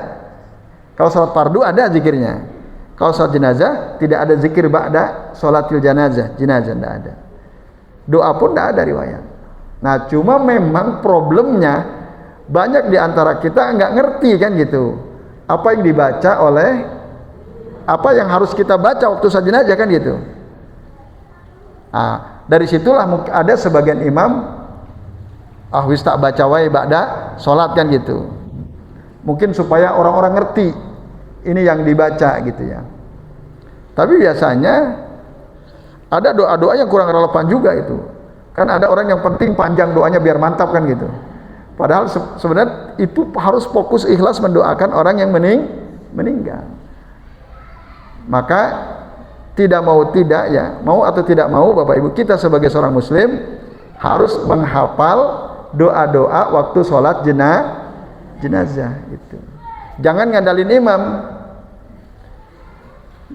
Kalau sholat fardu ada zikirnya. Kalau sholat jenazah tidak ada zikir ba'da sholatil jenazah tidak ada. Doa pun tidak ada riwayat. Nah, cuma memang problemnya banyak di antara kita nggak ngerti kan gitu. Apa yang dibaca oleh, apa yang harus kita baca waktu sholat jenazah kan gitu. Nah, dari situlah ada sebagian imam wis tak baca wae ba'da sholat kan gitu. Mungkin supaya orang-orang ngerti ini yang dibaca gitu ya. Tapi biasanya ada doa-doa yang kurang relevan juga itu. Kan ada orang yang penting panjang doanya biar mantap kan gitu. Padahal sebenarnya itu harus fokus ikhlas mendoakan orang yang meninggal. Maka mau atau tidak mau Bapak Ibu, kita sebagai seorang muslim harus menghafal doa-doa waktu sholat jenazah itu. Jangan ngandalin imam.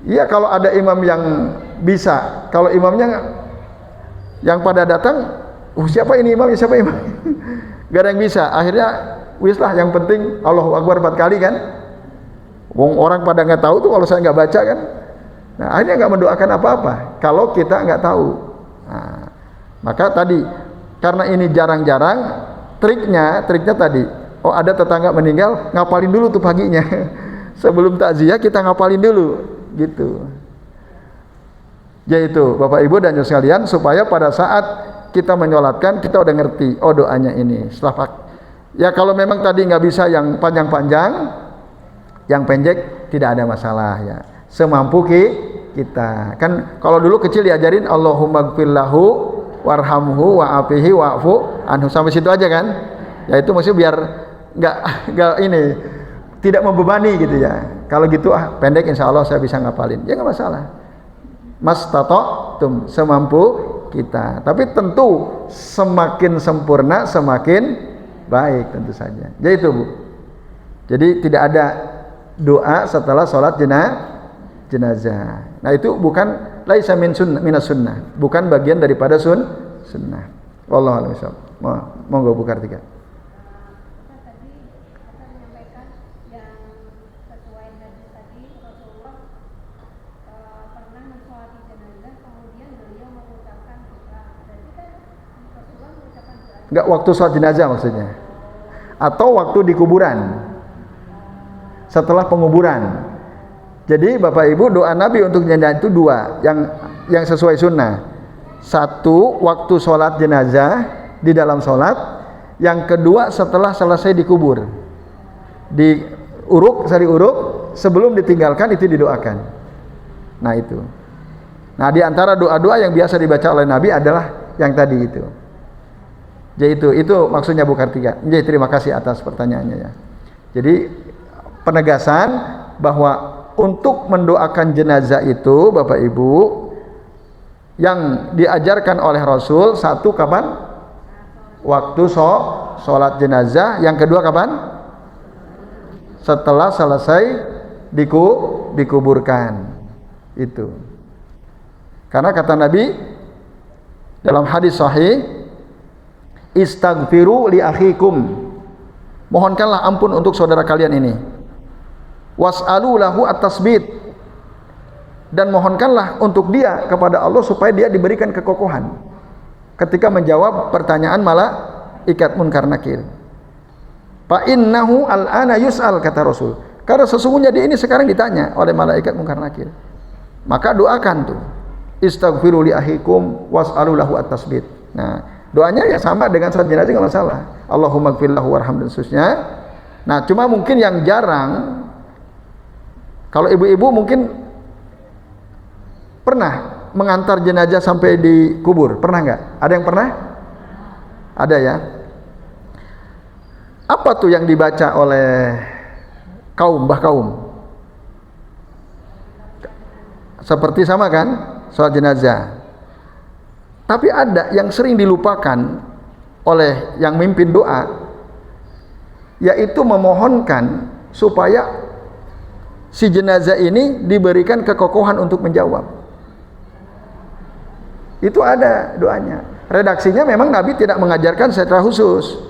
Iya, kalau ada imam yang bisa. Kalau imamnya yang pada datang, siapa ini imam? Siapa imam? Gak ada yang bisa. Akhirnya wis lah, yang penting Allahu Akbar 4 kali kan. Wong orang pada nggak tahu tuh kalau saya nggak baca kan. Nah, akhirnya nggak mendoakan apa-apa kalau kita nggak tahu. Nah, maka tadi karena ini jarang-jarang, triknya tadi. Oh, ada tetangga meninggal, ngapalin dulu tuh paginya. Sebelum takziah kita ngapalin dulu, gitu. Yaitu Bapak Ibu dan sekalian, supaya pada saat kita menyolatkan kita udah ngerti, oh doanya ini. Ya kalau memang tadi nggak bisa yang panjang-panjang, yang pendek tidak ada masalah ya. Semampu kita. Kan kalau dulu kecil diajarin Allahumma gfirlahu warhamhu wa'afihi wa'fu anhu, sampai situ aja kan. Ya itu maksudnya biar nggak ini, tidak membebani gitu ya. Kalau gitu pendek, insya Allah saya bisa ngapalin. Ya nggak masalah. Mastata'tum, semampu kita. Tapi tentu semakin sempurna semakin baik tentu saja. Jadi itu Bu. Jadi tidak ada doa setelah sholat jenazah. Nah itu bukan laisa min sunnah, minas sunnah, bukan bagian daripada sunnah. Wallahu a'lam bishawab. Monggo Bu Kartika. Enggak waktu sholat jenazah maksudnya, atau waktu di kuburan setelah penguburan. Jadi Bapak Ibu, doa Nabi untuk jenazah itu dua, yang sesuai sunnah. Satu waktu sholat jenazah di dalam sholat, yang kedua setelah selesai dikubur, saya diuruk sebelum ditinggalkan itu didoakan. Nah itu. Nah di antara doa-doa yang biasa dibaca oleh Nabi adalah yang tadi itu. Jadi itu maksudnya Bu Kartika. Jadi terima kasih atas pertanyaannya ya. Jadi penegasan bahwa untuk mendoakan jenazah itu Bapak Ibu, yang diajarkan oleh Rasul, satu kapan? Waktu sholat jenazah. Yang kedua kapan? Setelah selesai dikuburkan. Itu. Karena kata Nabi dalam hadis sahih, istaghfiru li akhikum, mohonkanlah ampun untuk saudara kalian ini. Was'alu lahu at-tasbit, dan mohonkanlah untuk dia kepada Allah supaya dia diberikan kekokohan ketika menjawab pertanyaan malaikat munkar nakir. Fa innahu al-ana yus'al, kata Rasul, karena sesungguhnya dia ini sekarang ditanya oleh malaikat munkar nakir. Maka doakan tuh, istaghfiru li akhikum was'alu lahu at-tasbit. Nah doanya ya sama dengan sholat jenazah, nggak masalah. Allahumma gfirlahu warham dan seterusnya. Nah cuma mungkin yang jarang, kalau ibu-ibu mungkin pernah mengantar jenazah sampai dikubur, pernah nggak? Ada yang pernah? Ada ya. Apa tuh yang dibaca oleh mbah kaum? Seperti sama kan sholat jenazah. Tapi ada yang sering dilupakan oleh yang mimpin doa, yaitu memohonkan supaya si jenazah ini diberikan kekokohan untuk menjawab. Itu ada doanya. Redaksinya memang Nabi tidak mengajarkan secara khusus.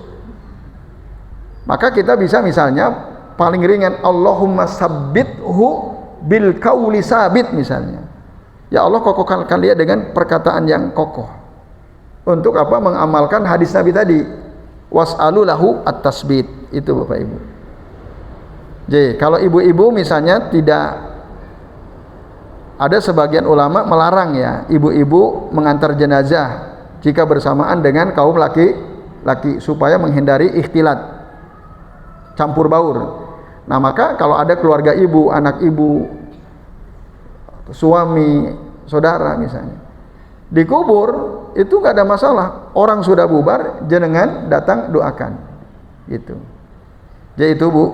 Maka kita bisa misalnya paling ringan, Allahumma sabbithu bil qauli sabit misalnya. Ya Allah, kokohkan dia dengan perkataan yang kokoh. Untuk apa? Mengamalkan hadis Nabi tadi. Was'alu lahu at-tasbit. Itu Bapak Ibu. Jadi kalau ibu-ibu misalnya tidak, ada sebagian ulama melarang ya ibu-ibu mengantar jenazah jika bersamaan dengan kaum laki-laki, supaya menghindari ikhtilat, campur baur. Nah maka kalau ada keluarga ibu, anak ibu, suami, saudara misalnya dikubur, itu nggak ada masalah. Orang sudah bubar, jenengan datang doakan gitu. Jadi itu Bu.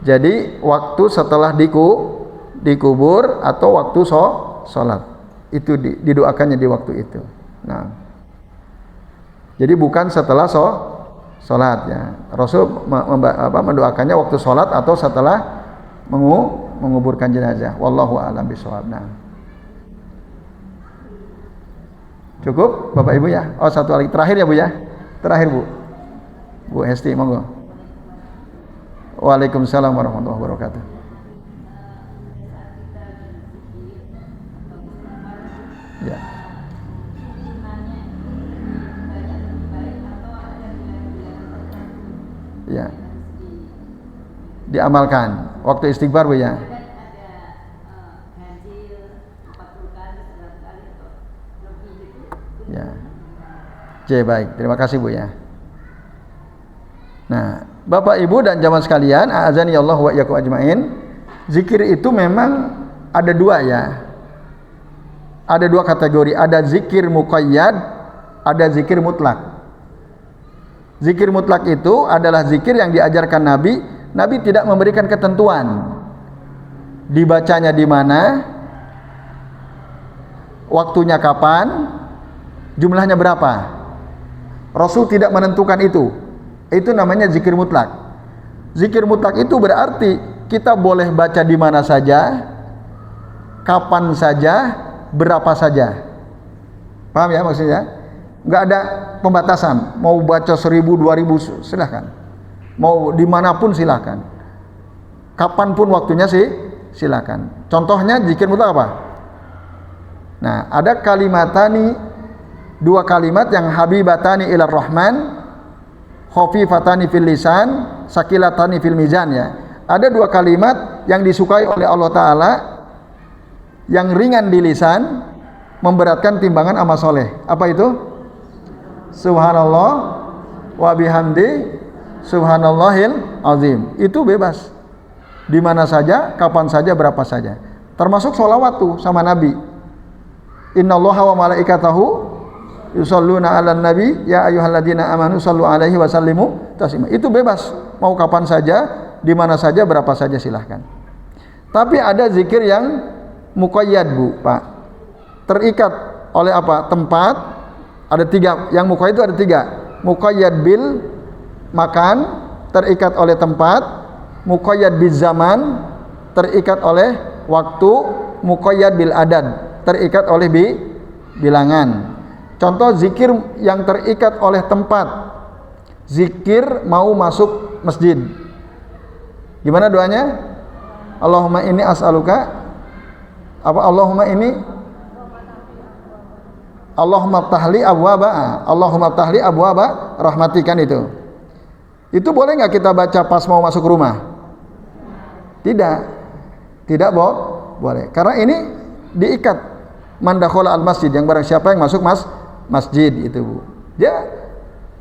Jadi waktu setelah dikubur atau waktu sholat itu didoakannya di waktu itu. Nah jadi bukan setelah sholat ya. Rasul mendoakannya waktu sholat atau setelah menguburkan jenazah. Wallahu a'lam bishawab. Nah. Cukup Bapak Ibu ya? Oh, satu lagi terakhir ya Bu ya? Terakhir Bu. Bu Hesti, monggo. Waalaikumsalam warahmatullahi wabarakatuh. Ya. Ya. Diamalkan waktu istighfar Bu ya. Ya. Oke, baik. Terima kasih Bu ya. Nah, Bapak Ibu dan jamaah sekalian, a'azani Allah wa iyyakum ajmain. Zikir itu memang ada dua ya. Ada dua kategori, ada zikir muqayyad, ada zikir mutlak. Zikir mutlak itu adalah zikir yang diajarkan Nabi. Nabi tidak memberikan ketentuan. Dibacanya di mana? Waktunya kapan? Jumlahnya berapa? Rasul tidak menentukan itu. Itu namanya zikir mutlak. Zikir mutlak itu berarti kita boleh baca di mana saja, kapan saja, berapa saja. Paham ya maksudnya? Nggak ada pembatasan. Mau baca 1000, 2000 silahkan. Mau dimanapun silahkan. Kapanpun waktunya sih silahkan. Contohnya zikir mutlak apa? Nah, ada kalimatani, dua kalimat yang habibatani ilar rahman, khafifatani fil lisan, sakilatani fil mizan ya. Ada dua kalimat yang disukai oleh Allah Ta'ala, yang ringan di lisan, memberatkan timbangan amal soleh. Apa itu? Subhanallah wa bihamdi subhanallahil azim. Itu bebas. Di mana saja, kapan saja, berapa saja. Termasuk sholawat tuh sama Nabi. Innallaha wa malaikatahu yusholluna 'alan nabi ya ayyuhalladzina amanu shallu 'alaihi wa sallimu taslima. Itu bebas, mau kapan saja, di mana saja, berapa saja silahkan. Tapi ada zikir yang muqayyad Bu, Pak. Terikat oleh apa? Tempat. Ada tiga. Yang muqayyad itu ada tiga. Muqayyad bil makan, terikat oleh tempat. Muqayyad bil zaman, terikat oleh waktu. Muqayyad bil adad, terikat oleh bilangan. Contoh zikir yang terikat oleh tempat. Zikir mau masuk masjid. Gimana doanya? Allahumma inni as'aluka apa? Allahumma ftahli abwaba rahmatikan itu. Itu boleh nggak kita baca pas mau masuk rumah? Tidak boleh. Karena ini diikat. Man dakhala al masjid, yang barang siapa yang masuk masjid itu Bu. Dia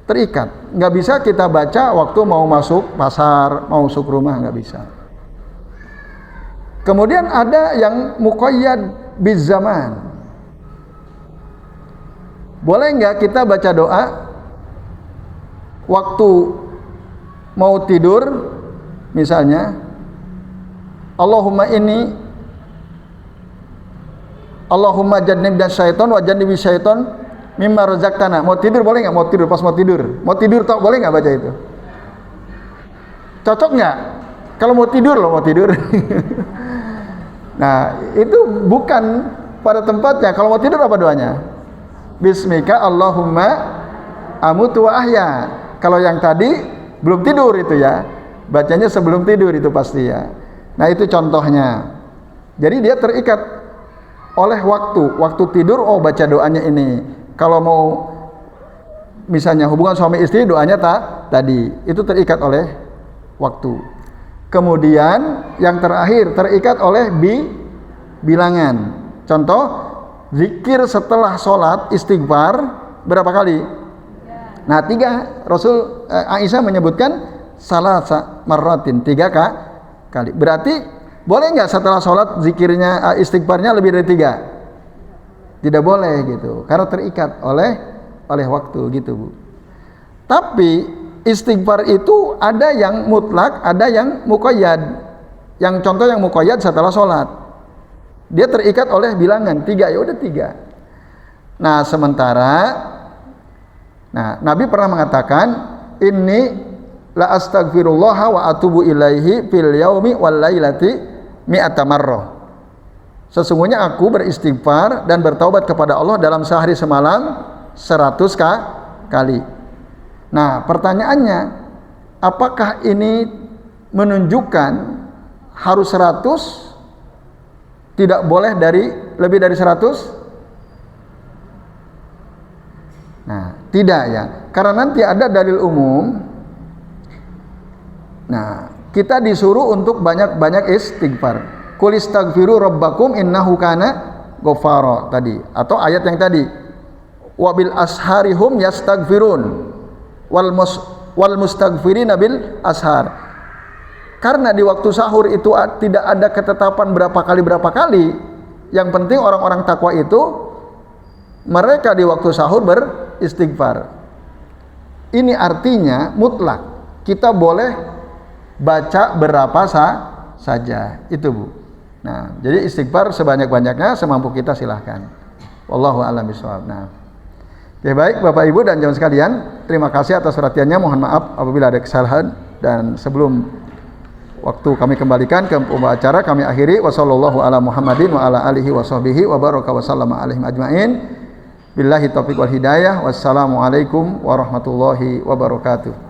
terikat. Nggak bisa kita baca waktu mau masuk pasar, mau masuk rumah, nggak bisa. Kemudian ada yang muqayyad biz zaman. Boleh nggak kita baca doa waktu mau tidur, misalnya Allahumma jannibna syaiton wa jannibi syaiton mimma razaqtana. Mau tidur boleh nggak? Mau tidur tak boleh nggak baca itu? Cocok nggak? Kalau mau tidur Nah, itu bukan pada tempatnya. Kalau mau tidur apa doanya? Bismika Allahumma amutu wa ahya. Kalau yang tadi belum tidur itu ya, bacanya sebelum tidur itu pasti ya. Nah, itu contohnya. Jadi dia terikat oleh waktu tidur, oh baca doanya ini. Kalau mau misalnya hubungan suami istri, doanya tadi itu terikat oleh waktu. Kemudian yang terakhir terikat oleh bilangan. Contoh zikir setelah sholat istighfar berapa kali? Nah 3. Rasul Aisyah menyebutkan salasa marratin, 3 kali. Berarti boleh nggak setelah sholat zikirnya istighfarnya lebih dari 3? Tidak boleh gitu, karena terikat oleh waktu gitu Bu. Tapi istighfar itu ada yang mutlak, ada yang muqayyad. Yang contoh yang muqayyad setelah sholat, dia terikat oleh bilangan 3, ya udah 3. Nah sementara, Nabi pernah mengatakan, inni la astaghfirullah wa atubu ilaihi fil yaumi wal lailati mi'ata marrah. Sesungguhnya aku beristighfar dan bertaubat kepada Allah dalam sehari semalam 100 kali. Nah, pertanyaannya, apakah ini menunjukkan harus 100? Tidak boleh lebih dari 100? Nah, tidak ya. Karena nanti ada dalil umum. Nah, kita disuruh untuk banyak-banyak istighfar. Qul istaghfiru rabbakum innahu kana ghafara tadi, atau ayat yang tadi. Wabil asharihum yastaghfirun wal mustaghfirina bil ashar. Karena di waktu sahur itu tidak ada ketetapan berapa kali. Yang penting orang-orang takwa itu mereka di waktu sahur beristighfar. Ini artinya mutlak. Kita boleh baca berapa saja. Itu, Bu. Nah, jadi istighfar sebanyak-banyaknya, semampu kita silahkan. Wallahu a'lam bishawab. Nah, oke, baik Bapak Ibu dan jamaah sekalian, terima kasih atas perhatiannya. Mohon maaf apabila ada kesalahan, dan sebelum waktu kami kembalikan ke pembawa acara, kami akhiri. Wassallallahu ala Muhammadin wa ala alihi wa sahbihi wa baraka wa sallama alaihim ajma'in. Billahi taufiq wal hidayah. Wassalamualaikum warahmatullahi wabarakatuh.